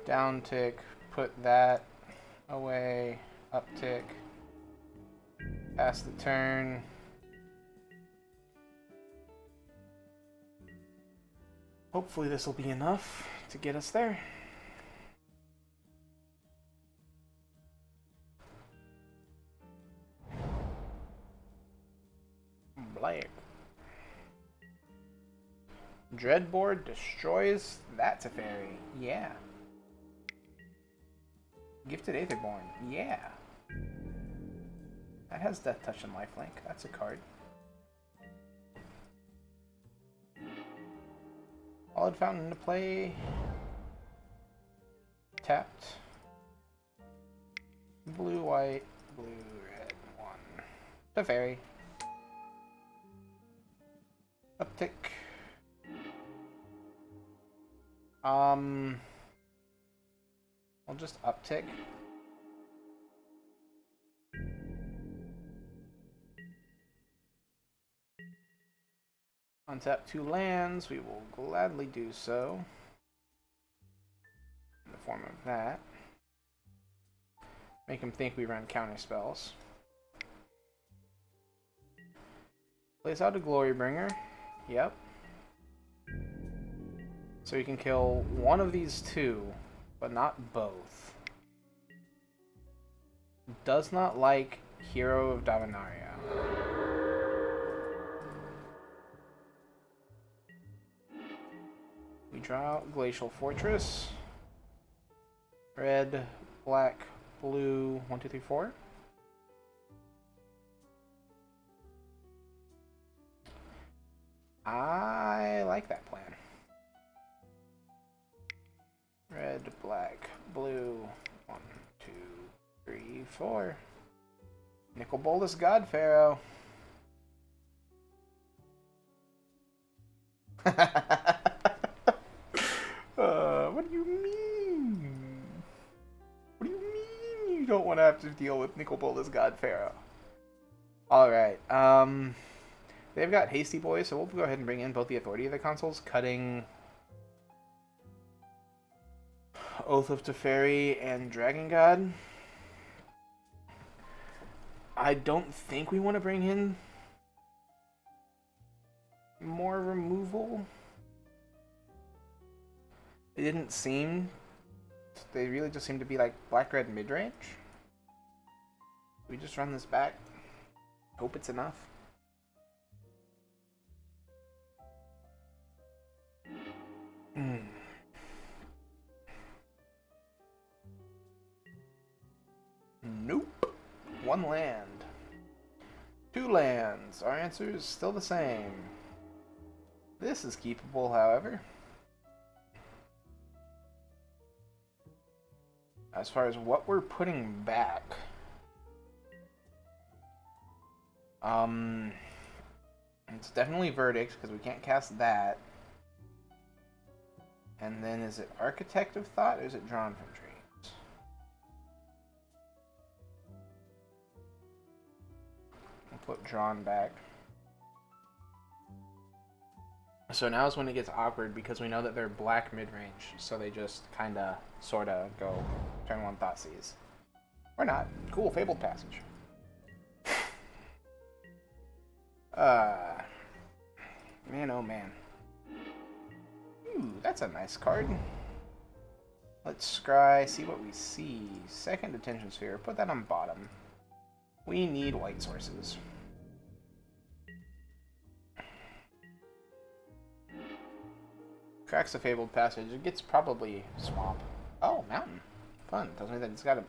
Down tick, put that away, up tick, pass the turn. Hopefully this will be enough to get us there. Black. Dreadboard destroys that Teferi. Yeah. Gifted Aetherborn. Yeah. That has Death Touch and Lifelink. That's a card. Hallowed Fountain into play. Tapped. Blue, white, blue, red, 1. Teferi. Uptick. I'll just uptick. Untap 2 lands, we will gladly do so. In the form of that. Make him think we run counter spells. Plays out a Glorybringer. Yep. So you can kill one of these two, but not both. Does not like Hero of Dominaria. We draw out Glacial Fortress. Red, black, blue, 1, 2, 3, 4. I like that plan. Red, black, blue, 1, 2, 3, 4. Nicol Bolas God Pharaoh. What do you mean? What do you mean you don't want to have to deal with Nicol Bolas God Pharaoh? Alright, they've got Hasty Boys, so we'll go ahead and bring in both the Authority of the Consuls, cutting Oath of Teferi and Dragon God. I don't think we want to bring in more removal. It didn't seem... They really just seem to be like black-red mid-range. We just run this back. Hope it's enough. Nope. 1 land. 2 lands. Our answer is still the same. This is keepable, however. As far as what we're putting back, it's definitely Verdict, because we can't cast that. And then is it Architect of Thought, or is it Drawn from Dreams? We'll put Drawn back. So now is when it gets awkward, because we know that they're black mid-range, so they just kinda, sorta go turn 1 Thoughtseize. Or not. Cool, Fabled Passage. Man, oh man. Ooh, that's a nice card. Let's scry, see what we see. Second Detention Sphere, put that on bottom. We need white sources. Cracks the Fabled Passage. It gets probably Swamp. Oh, Mountain. Fun. Tells me that it's got a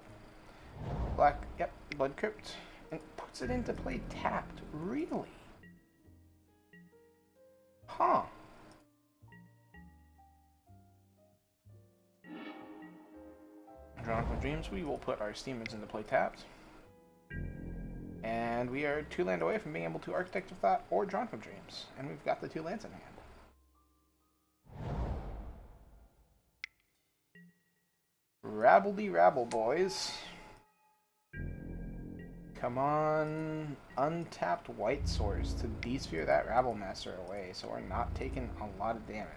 black, yep, Blood Crypt. And puts it into play tapped. Really? Huh. Drawn from Dreams, we will put our Steamers into play tapped. And we are 2 land away from being able to Architect of Thought or Drawn from Dreams. And we've got the 2 lands in hand. Rabble-de-rabble, boys. Come on. Untapped white source to de-sphere that Rabble Master away, so we're not taking a lot of damage.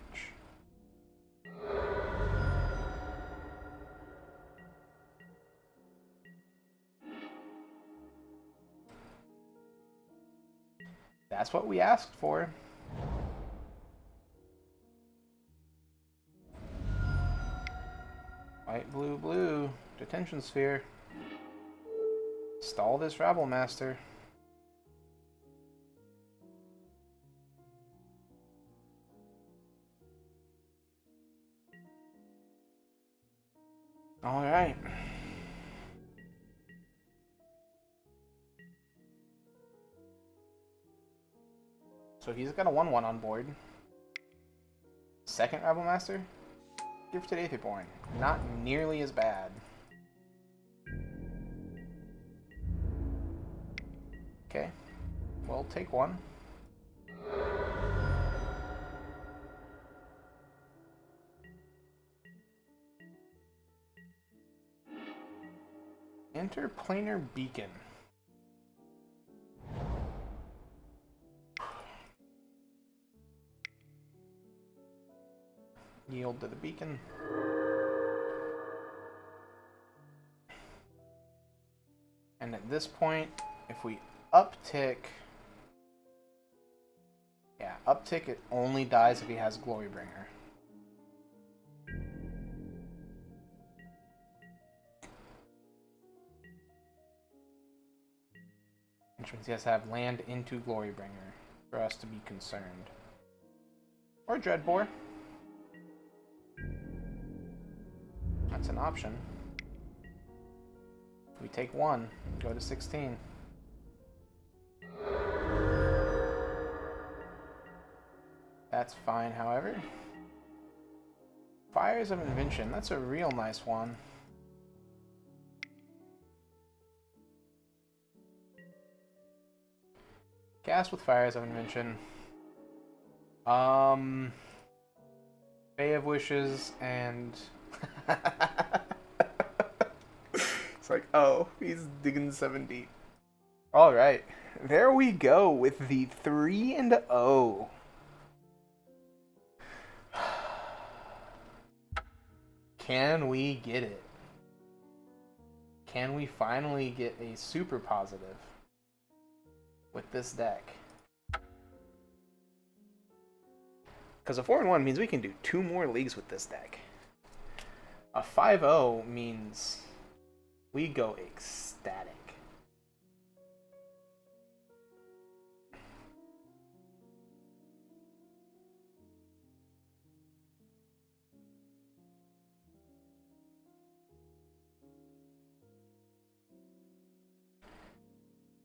That's what we asked for. White, blue, blue. Detention Sphere. Stall this Rabble Master. Alright. So he's got a 1-1 on board. Second Rabble Master? Gifted Aetherborn. Not nearly as bad. Okay. We'll take 1. Interplanar Beacon. Yield to the beacon. And at this point, if we uptick... Yeah, uptick, it only dies if he has Glorybringer. Which means he has to have land into Glorybringer for us to be concerned. Or Dreadbore. That's an option. We take 1, go to 16. That's fine, however. Fires of Invention, that's a real nice one. Cast with Fires of Invention. Bay of Wishes and... It's like, oh, he's digging 7 deep. Alright, there we go with the 3-0. Can we get it? Can we finally get a super positive with this deck? Because a 4-1 means we can do 2 more leagues with this deck. A 5-0 means we go ecstatic.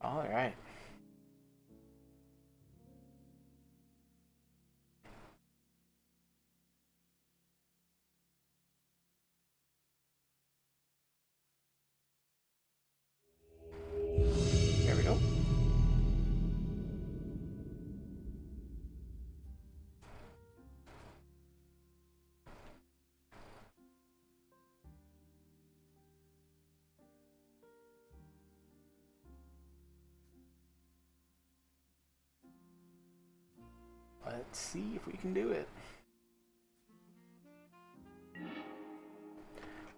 All right. There we go. Let's see if we can do it.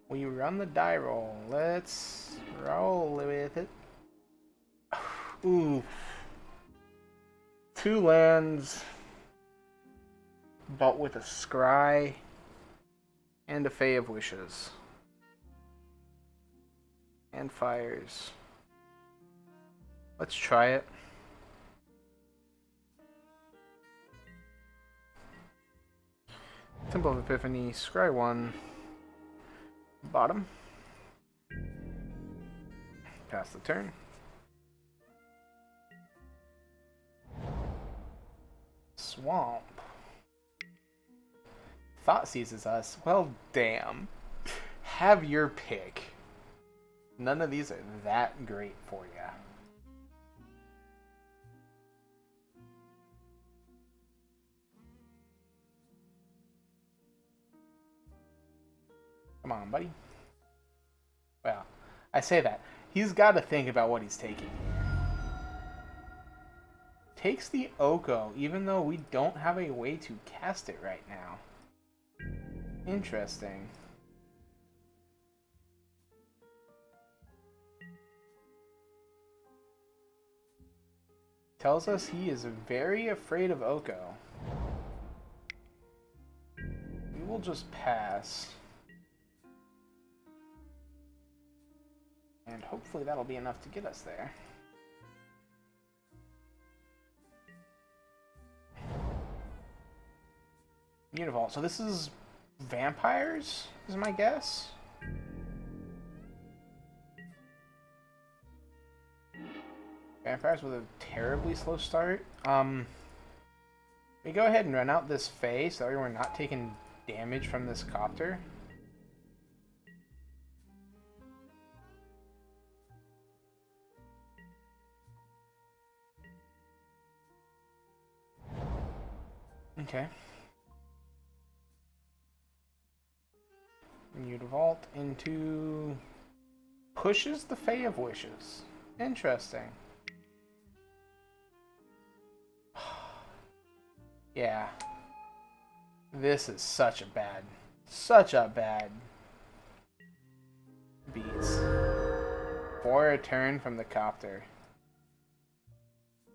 We run the die roll. Let's roll with it. Ooh. 2 lands, but with a Scry and a Fey of Wishes. And fires. Let's try it. Temple of Epiphany, Scry 1, bottom. Pass the turn. Swamp. Thought seizes us. Well, damn. Have your pick. None of these are that great for you. Come on, buddy. Well, I say that. He's got to think about what he's taking here. Takes the Oko, even though we don't have a way to cast it right now. Interesting. Tells us he is very afraid of Oko. We will just pass. And hopefully that'll be enough to get us there. Beautiful. So this is vampires, is my guess. Vampires with a terribly slow start. We go ahead and run out this Fae so that we're not taking damage from this copter. Okay. You'd vault into... Pushes the Fae of Wishes. Interesting. Yeah. This is such a bad beats. For a turn from the copter.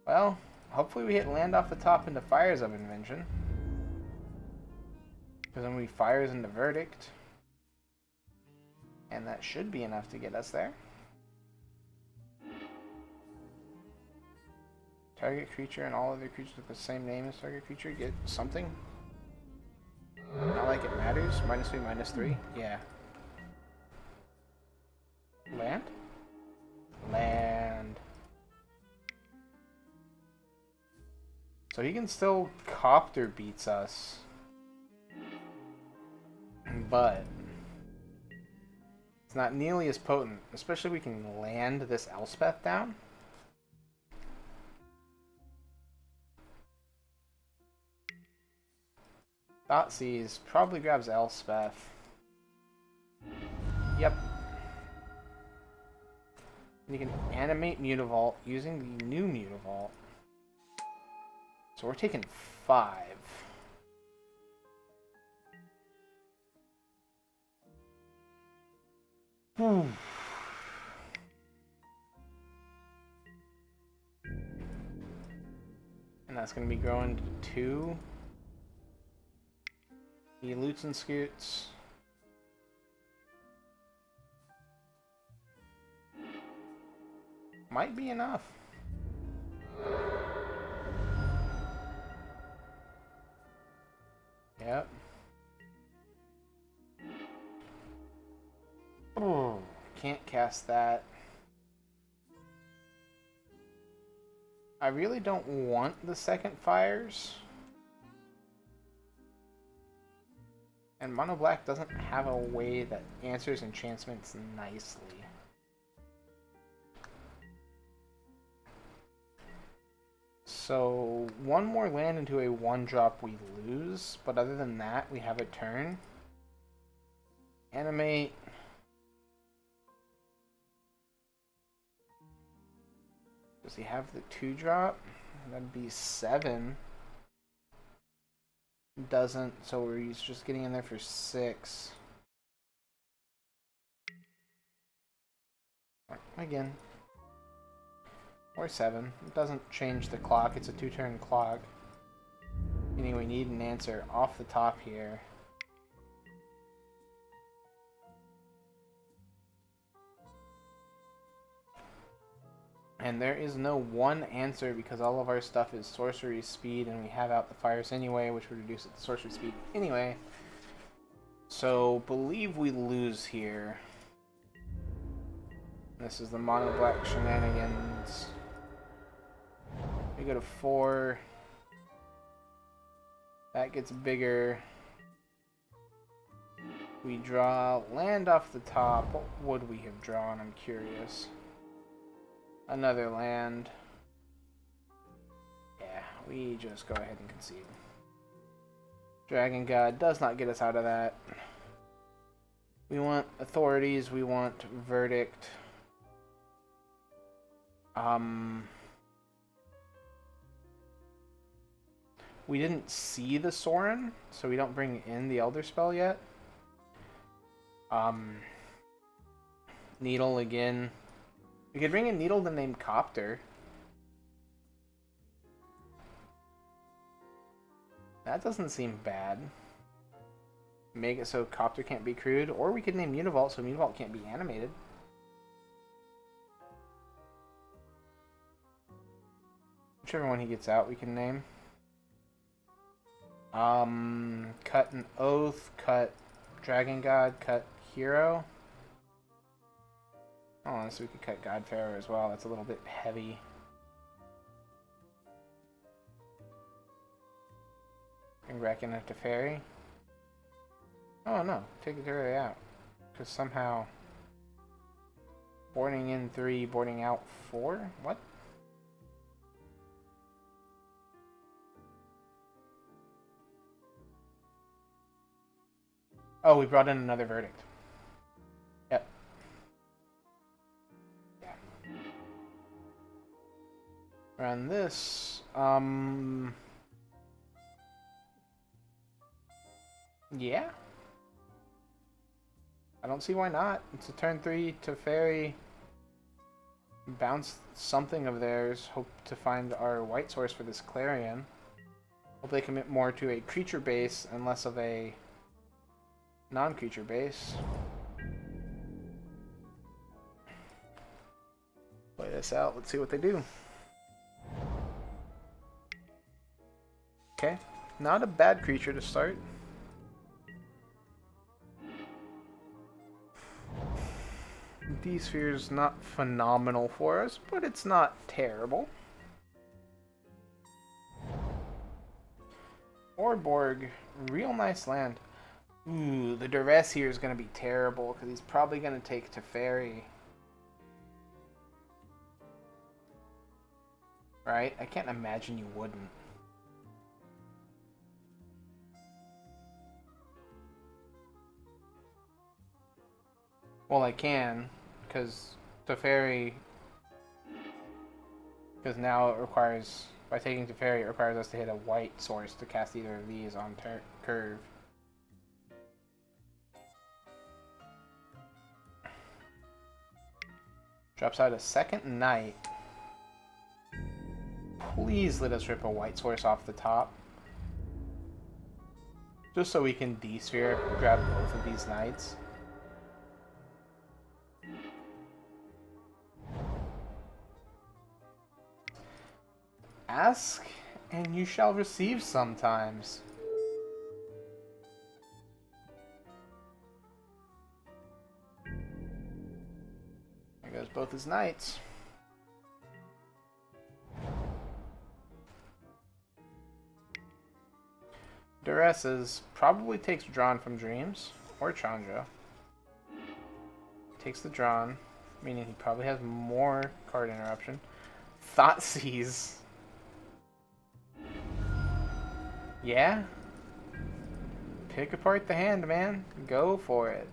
Well, hopefully we hit land off the top into Fires of Invention. Because then we fires into Verdict. And that should be enough to get us there. Target creature and all other creatures with the same name as target creature get something. Not like it matters. -3, -3. Yeah. Land? Land. So he can still copter beats us. But it's not nearly as potent. Especially if we can land this Elspeth down. Thoughtseize probably grabs Elspeth. Yep. And you can animate Mutavault using the new Mutavault. So we're taking 5. And that's going to be growing to 2. He loots and scoots. Might be enough. Yep. Oh, can't cast that. I really don't want the second Fires. And Mono Black doesn't have a way that answers enchantments nicely. So, one more land into a 1-drop we lose, but other than that, we have a turn. Animate. Does he have the 2-drop? That'd be 7. Doesn't, so he's just getting in there for 6. Again. Or 7. It doesn't change the clock, it's a 2-turn clock. Meaning we need an answer off the top here. And there is no one answer because all of our stuff is sorcery speed and we have out the Fires anyway, which would reduce it to sorcery speed anyway. So, believe we lose here. This is the Mono Black shenanigans. We go to 4. That gets bigger. We draw land off the top. What would we have drawn? I'm curious. Another land. Yeah, we just go ahead and concede. Dragon God does not get us out of that. We want authorities, we want verdict. We didn't see the Sorin, so we don't bring in the Elder Spell yet. Needle again. We could bring in Needle the name Copter. That doesn't seem bad. Make it so Copter can't be crewed, or we could name Mutavault so Mutavault can't be animated. Whichever one he gets out, we can name. Cut an Oath, cut Dragon God, cut Hero. Oh, so we could cut Godfarer as well. That's a little bit heavy. Bring back in a Teferi. Oh no, take the Teferi out. Because somehow boarding in 3, boarding out 4? What? Oh, we brought in another verdict. Yep. Yeah. Run this. Yeah. I don't see why not. It's a turn 3 Teferi. Bounce something of theirs. Hope to find our white source for this Clarion. Hope they commit more to a creature base and less of a non-creature base. Play this out. Let's see what they do. Okay. Not a bad creature to start. D-Sphere's not phenomenal for us, but it's not terrible. Orborg, real nice land. Ooh, the duress here is going to be terrible because he's probably going to take Teferi. Right? I can't imagine you wouldn't. Well, I can, because Teferi, because now it requires, by taking Teferi, it requires us to hit a white source to cast either of these on curve. Drops out a second Knight. Please let us rip a white source off the top. Just so we can D-Sphere, grab both of these Knights. Ask, and you shall receive sometimes. There goes both his knights. Duresses probably takes Drawn from Dreams, or Chandra. Takes the Drawn, meaning he probably has more card interruption. Thoughtseize. Yeah? Pick apart the hand, man. Go for it.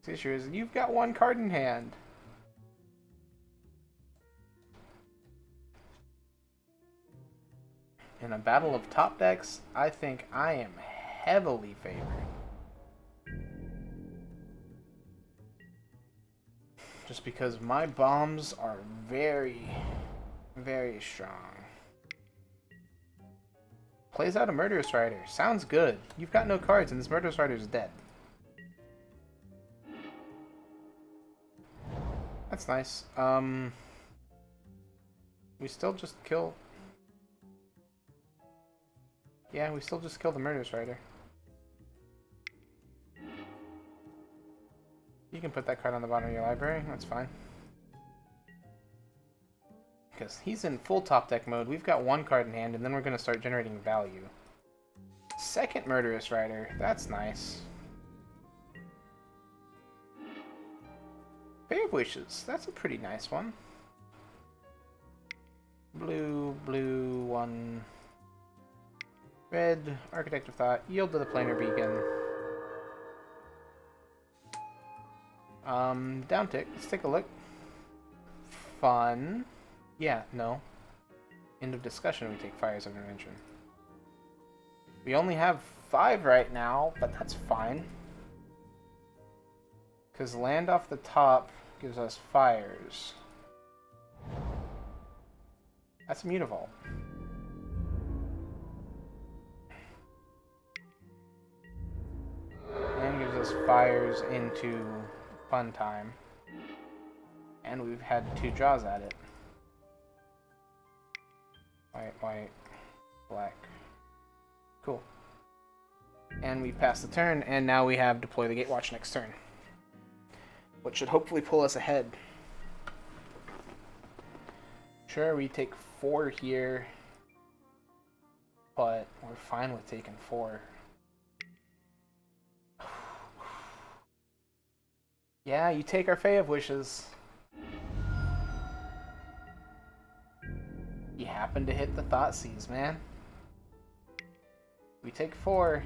The issue is you've got one card in hand. In a battle of top decks, I think I am heavily favored. Just because my bombs are very, very strong. Plays out a Murderous Rider. Sounds good. You've got no cards and this Murderous Rider is dead. That's nice. We still just kill... Yeah, we still just kill the Murderous Rider. You can put that card on the bottom of your library. That's fine. Because he's in full top deck mode. We've got one card in hand, and then we're going to start generating value. Second Murderous Rider. That's nice. Bay of Wishes. That's a pretty nice one. Blue, blue, one. Red, Architect of Thought. Yield to the Planar Beacon. Down tick. Let's take a look. Fun. Yeah, no. End of discussion, we take Fire's Intervention. We only have 5 right now, but that's fine. Because land off the top gives us Fires. That's a Mutavault. And gives us Fires into Fun Time. And we've had 2 draws at it. White, white, black. Cool. And we pass the turn, and now we have Deploy the Gatewatch next turn. Which should hopefully pull us ahead. Sure, we take 4 here. But we're fine with taking 4. Yeah, you take our Fae of Wishes. You happen to hit the Thoughtseize, man. We take 4.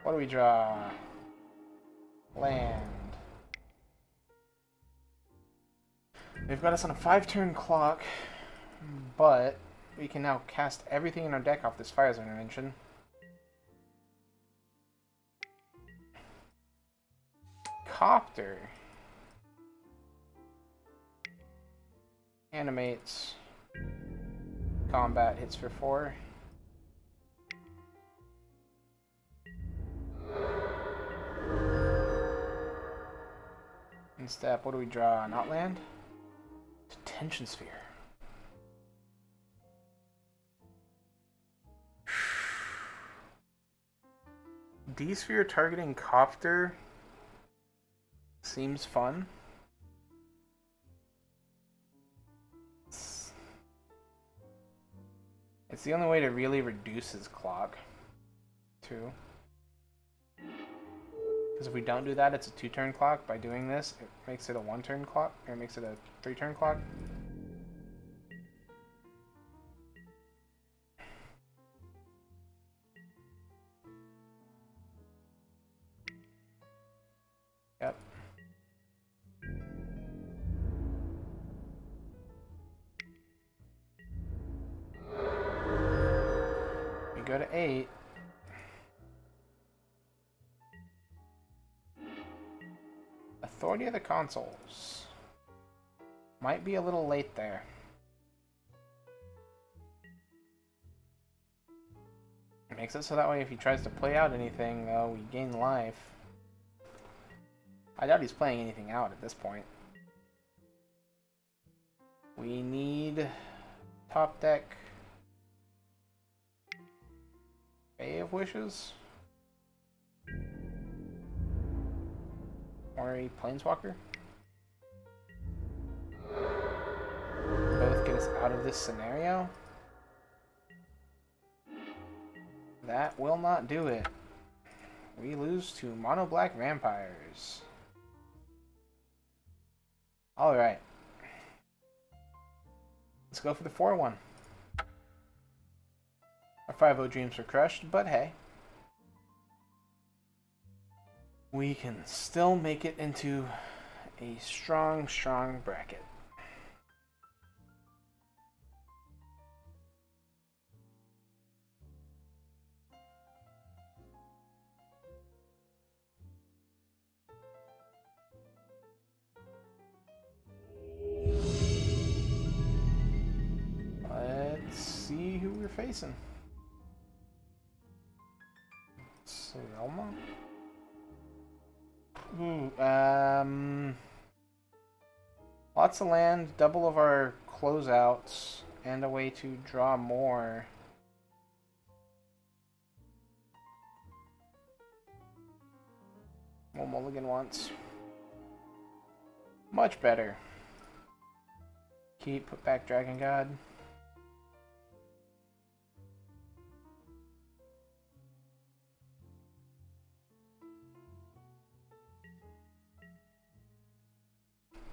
What do we draw? Land. They've got us on a 5-turn clock, but we can now cast everything in our deck off this Fire's Intervention. copter animates. Combat hits for 4. In step, what do we draw? An outland? Detention sphere. D-sphere targeting copter seems fun. It's the only way to really reduce his clock, too. Because if we don't do that, it's a 2-turn clock. By doing this, it makes it a 1-turn clock, or it makes it a 3-turn clock. Yep. We go to 8. Authority of the Consuls. Might be a little late there. It makes it so that way if he tries to play out anything, though, we gain life. I doubt he's playing anything out at this point. We need top deck Bay of Wishes. Or a Planeswalker. Both get us out of this scenario. That will not do it. We lose to Mono Black Vampires. Alright. Let's go for the 4-1. Our 5-0 dreams were crushed, but hey. We can still make it into a strong, strong bracket. Let's see who we're facing. Selma? Ooh, lots of land, double of our closeouts, and a way to draw more. We'll mulligan once. Much better. Keep, put back Dragon God.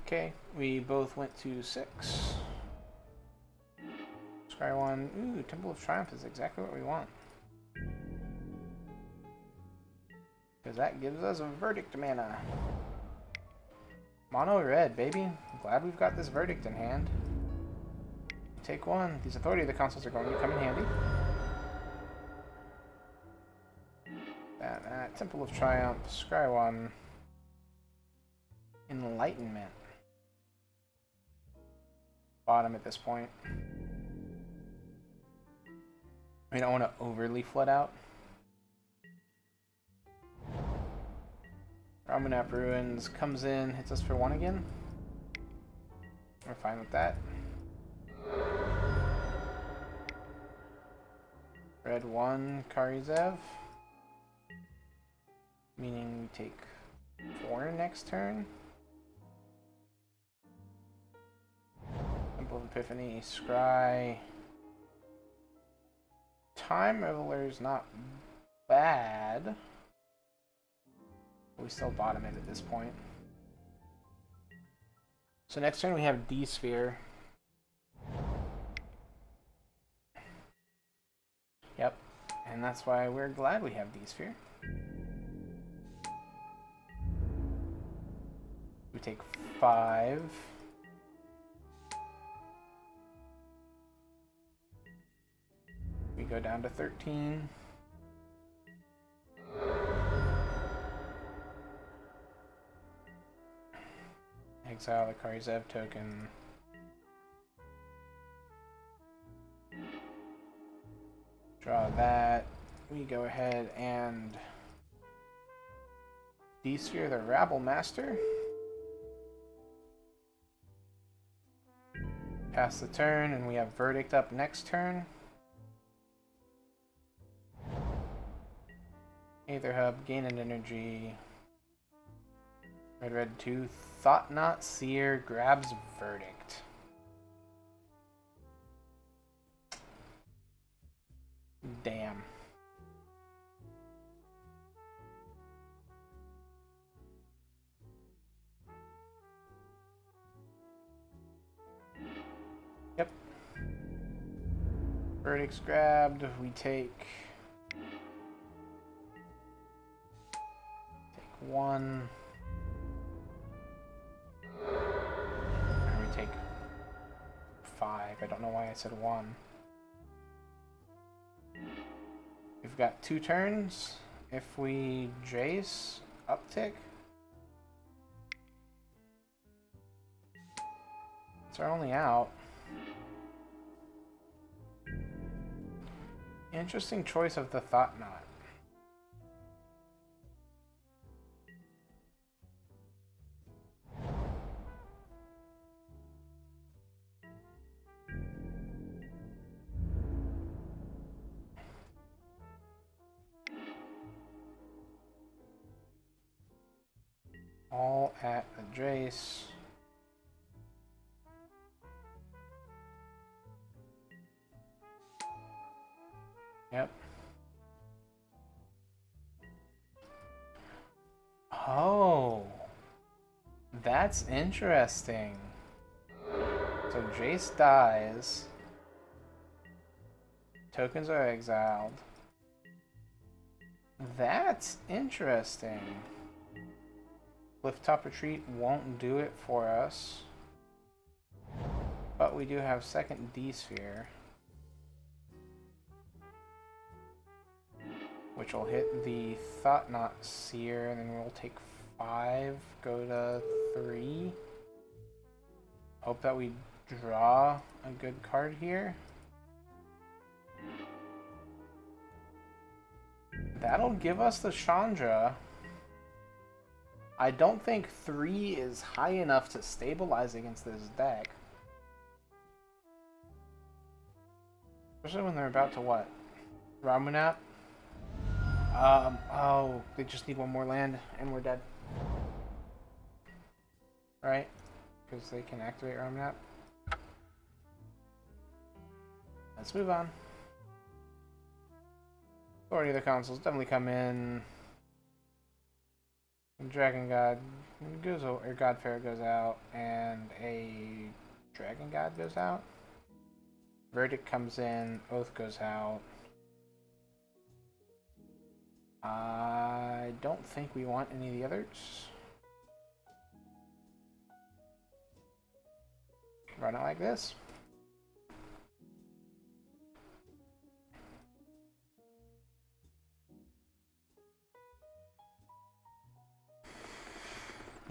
Okay, we both went to 6. Scry 1. Ooh, Temple of Triumph is exactly what we want. Because that gives us a Verdict mana. Mono red, baby. Glad we've got this Verdict in hand. Take 1. These Authority of the Consuls are going to come in handy. That Temple of Triumph. Scry 1. Enlightenment. Bottom at this point. We don't want to overly flood out. Ramunap Ruins comes in, hits us for 1 again. We're fine with that. Red 1, Karizev. Meaning we take 4 next turn. Temple of Epiphany, Scry. Time Reveler's not bad. We still bottom it at this point. So next turn we have D-Sphere. Yep, and that's why we're glad we have D-Sphere. We take 5. We go down to 13. exile the Karizev token. Draw that. We go ahead and desphere the Rabble Master. Pass the turn, and we have Verdict up next turn. Aether Hub, gain an energy. Red 2, Thought Knot Seer grabs Verdict. Damn. Yep. Verdict's grabbed. We take 1. And we take 5. I don't know why I said 1. We've got 2 turns. If we Jace, uptick. It's our only out. Interesting choice of the Thought Knot. All at the Jace. Yep. Oh, that's interesting. So Jace dies. Tokens are exiled. That's interesting. Clifftop Retreat won't do it for us. But we do have second D-Sphere. Which will hit the Thought Knot Seer, and then we'll take 5, go to 3. Hope that we draw a good card here. That'll give us the Chandra. I don't think 3 is high enough to stabilize against this deck. Especially when they're about to what? Ramunap? Oh, they just need one more land, and we're dead. Right? Because they can activate Ramunap. Let's move on. Authority of the Councils definitely come in. Dragon God goes over, or God Pharaoh goes out, and a Dragon God goes out. Verdict comes in, Oath goes out. I don't think we want any of the others. Run it like this.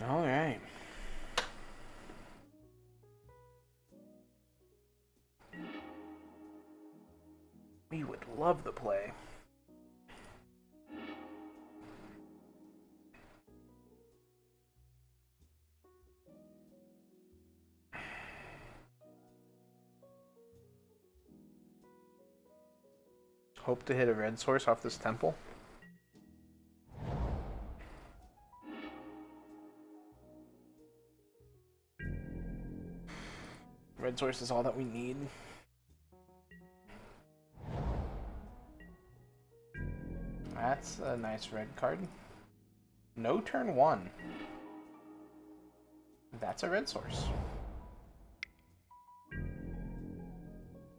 All right. We would love the play. Hope to hit a red source off this temple. Red source is all that we need. That's a nice red card. No turn 1. That's a red source.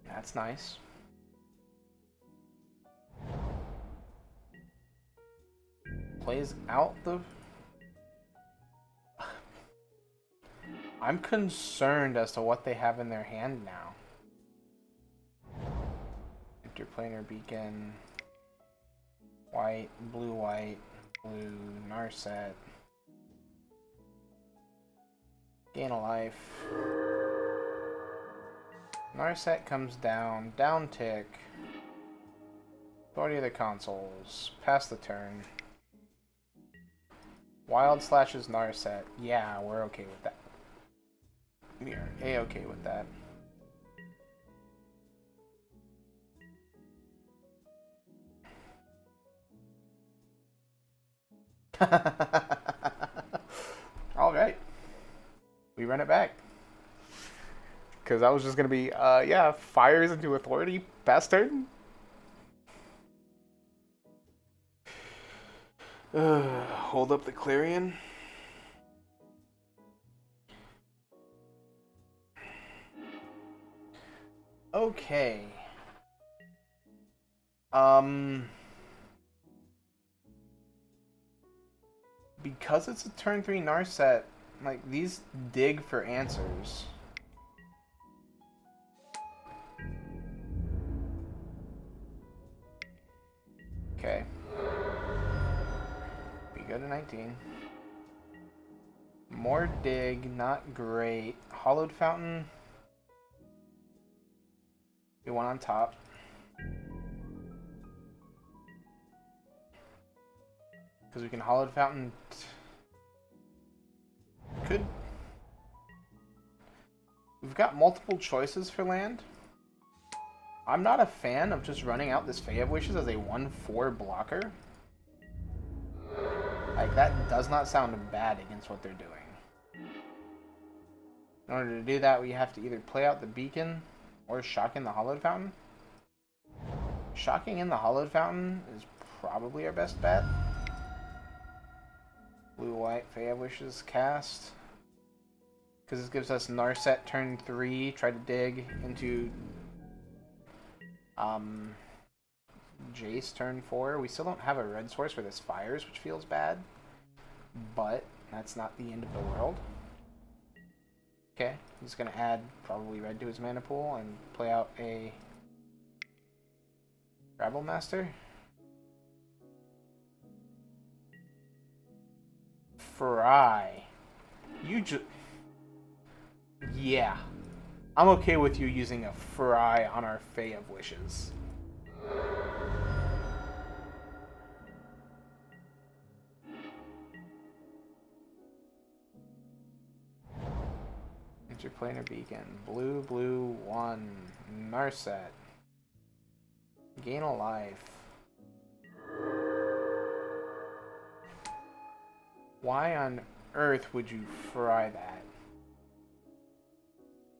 That's nice. Plays out the... I'm concerned as to what they have in their hand now. Interplanar Beacon. White, blue, Narset. Gain a life. Narset comes down. Down tick. Authority of the consoles. Pass the turn. Wild slashes Narset. Yeah, we're okay with that. We are A-okay with that. Alright. We run it back. Because that was just going to be, yeah, fires into authority. Pass turn. Hold up the Clarion. Okay. Because it's a turn 3 Narset, like, these dig for answers. Okay. We go to 19. More dig, not great. Hollowed Fountain. We want on top. Because we can Hollowed Fountain. Could. We've got multiple choices for land. I'm not a fan of just running out this Fae of Wishes as a 1/4 blocker. Like, that does not sound bad against what they're doing. In order to do that, we have to either play out the Beacon or shock in the Hollowed Fountain. Shocking in the Hollowed Fountain is probably our best bet. Blue-white Fae of Wishes cast. Because this gives us Narset turn 3, try to dig into Jace turn 4. We still don't have a red source for this Fires, which feels bad. But that's not the end of the world. Okay, he's going to add probably red to his mana pool and play out a Rabble Master. Fry. You just... Yeah. I'm okay with you using a Fry on our Fae of Wishes. Interplanar Beacon. Blue, blue, 1. Narset. Gain a life. Why on earth would you Fry that?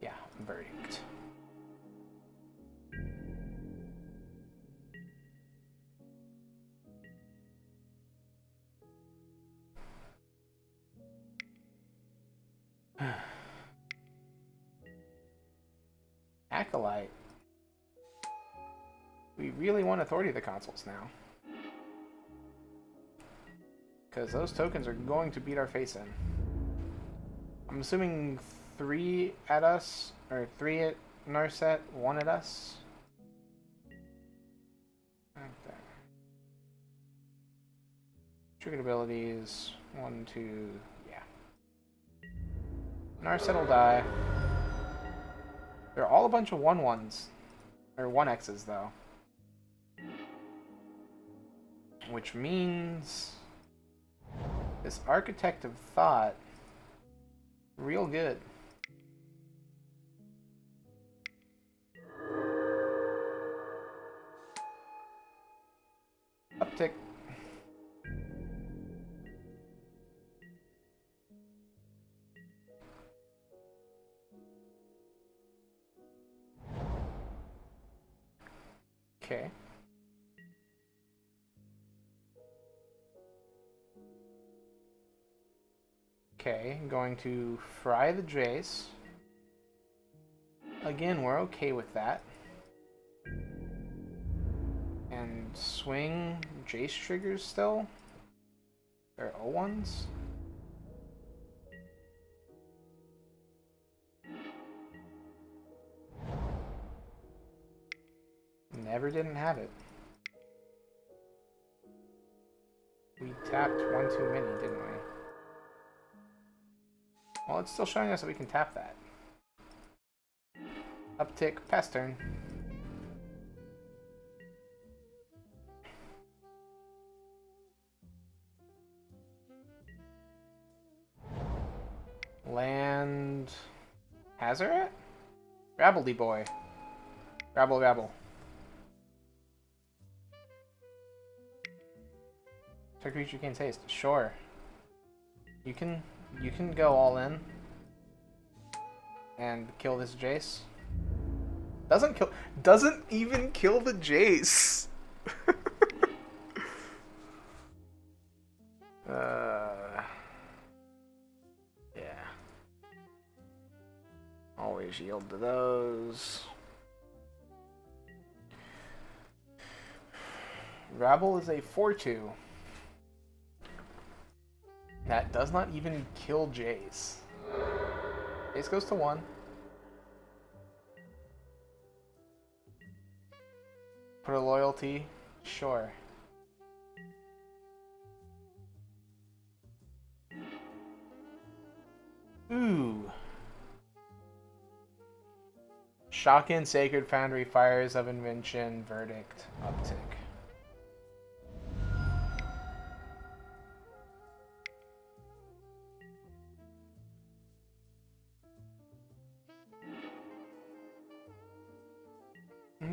Yeah, verdict. Acolyte. We really want Authority of the Consoles now. Because those tokens are going to beat our face in. I'm assuming 3 at us, or 3 at Narset, 1 at us. Right there. Triggered abilities, 1, 2, yeah. Narset will die. They're all a bunch of 1/1s, or 1Xs though. Which means this Architect of Thought, real good. Uptick. Okay. Okay, I'm going to Fry the Jace. Again, we're okay with that. And swing Jace triggers still. They're O1s. Never didn't have it. We tapped one too many, didn't we? Well, it's still showing us that we can tap that. Uptick, pass turn. Land... Hazaret? Rabbledy boy. Rabble, rabble. Target creature gains haste. Sure. You can go all in and kill this Jace. Doesn't even kill the Jace. Yeah. Always yield to those. Rabble is a 4/2. That does not even kill Jace. Jace goes to 1. Put a loyalty. Sure. Ooh. Shockin', Sacred Foundry, Fires of Invention, Verdict, Uptick.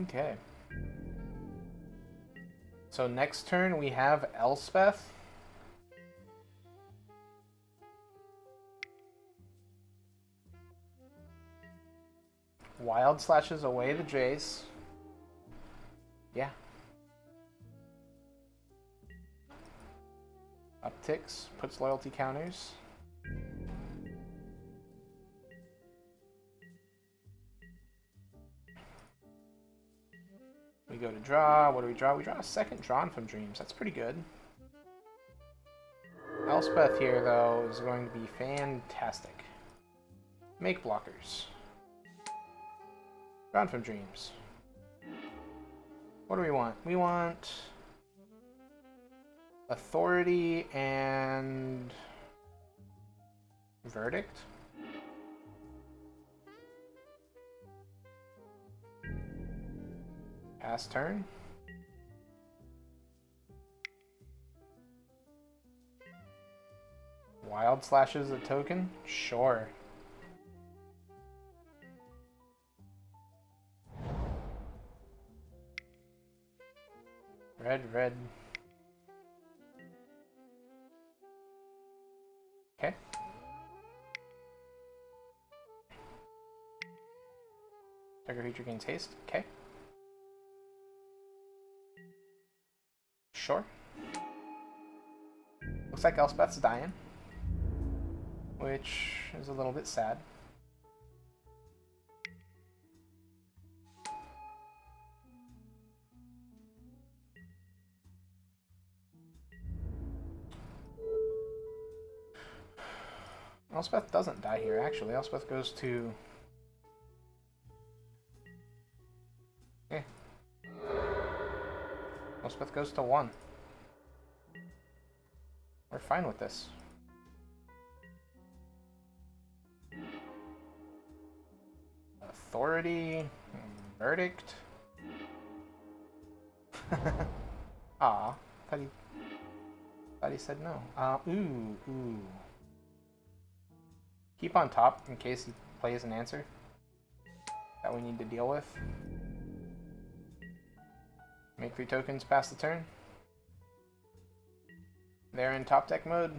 Okay. So next turn we have Elspeth. Wild slashes away the Jace. Yeah. Upticks, puts loyalty counters. We go to draw. What do we draw? We draw a second Drawn from Dreams. That's pretty good. Elspeth here, though, is going to be fantastic. Make blockers. Drawn from Dreams. What do we want? We want Authority and Verdict. Pass turn. Wild slashes a token? Sure. Red, red. Okay. Target creature gains haste. Okay. Sure. Looks like Elspeth's dying, which is a little bit sad. Elspeth doesn't die here, actually. Elspeth goes to... Okay. Elspeth goes to 1. We're fine with this. Authority... Verdict... Aw, thought he said no. Ooh. Keep on top in case he plays an answer that we need to deal with. Make 3 tokens, pass the turn. They're in top deck mode.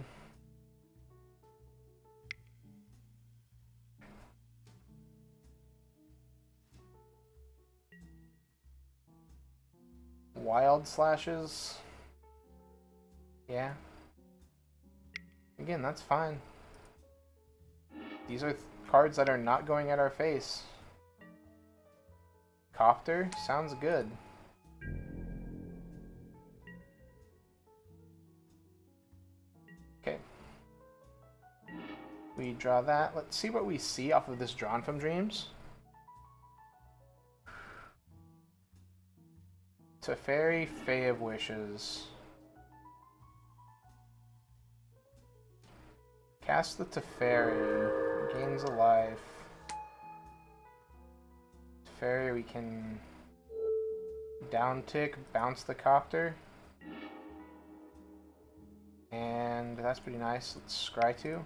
Wild slashes. Yeah. Again, that's fine. These are cards that are not going at our face. Copter sounds good. Okay. We draw that. Let's see what we see off of this Drawn from Dreams. Teferi, Fae of Wishes. Cast the Teferi. Gains a life. Fairy, we can down tick, bounce the copter. And that's pretty nice. Let's scry 2.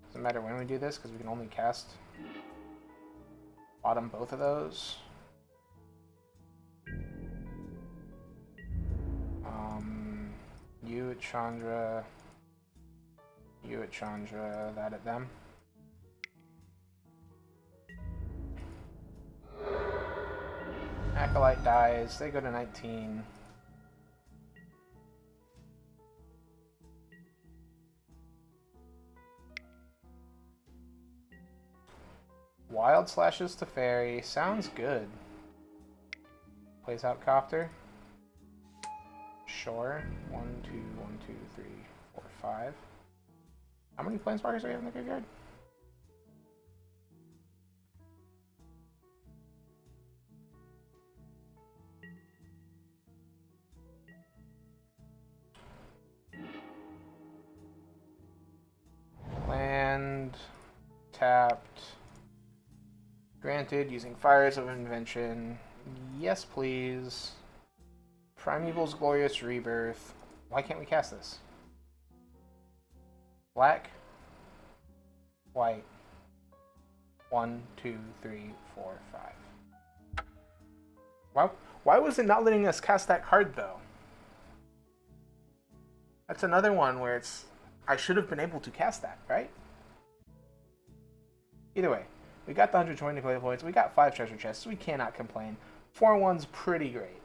Doesn't matter when we do this because we can only cast bottom both of those. You at Chandra. You at Chandra. That at them. Acolyte dies. They go to 19. Wild slashes to fairy. Sounds good. Plays out copter. Sure. 1, 2, 1, 2, 3, 4, 5. How many planeswalkers do we have in the graveyard? Land. Tapped. Granted, using Fires of Invention. Yes, please. Primeval's Glorious Rebirth. Why can't we cast this? Black. White. 1, 2, 3, 4, 5. Why was it not letting us cast that card, though? That's another one where it's... I should have been able to cast that, right? Either way, we got the 120 play points. We got 5 treasure chests. We cannot complain. 4-1's pretty great.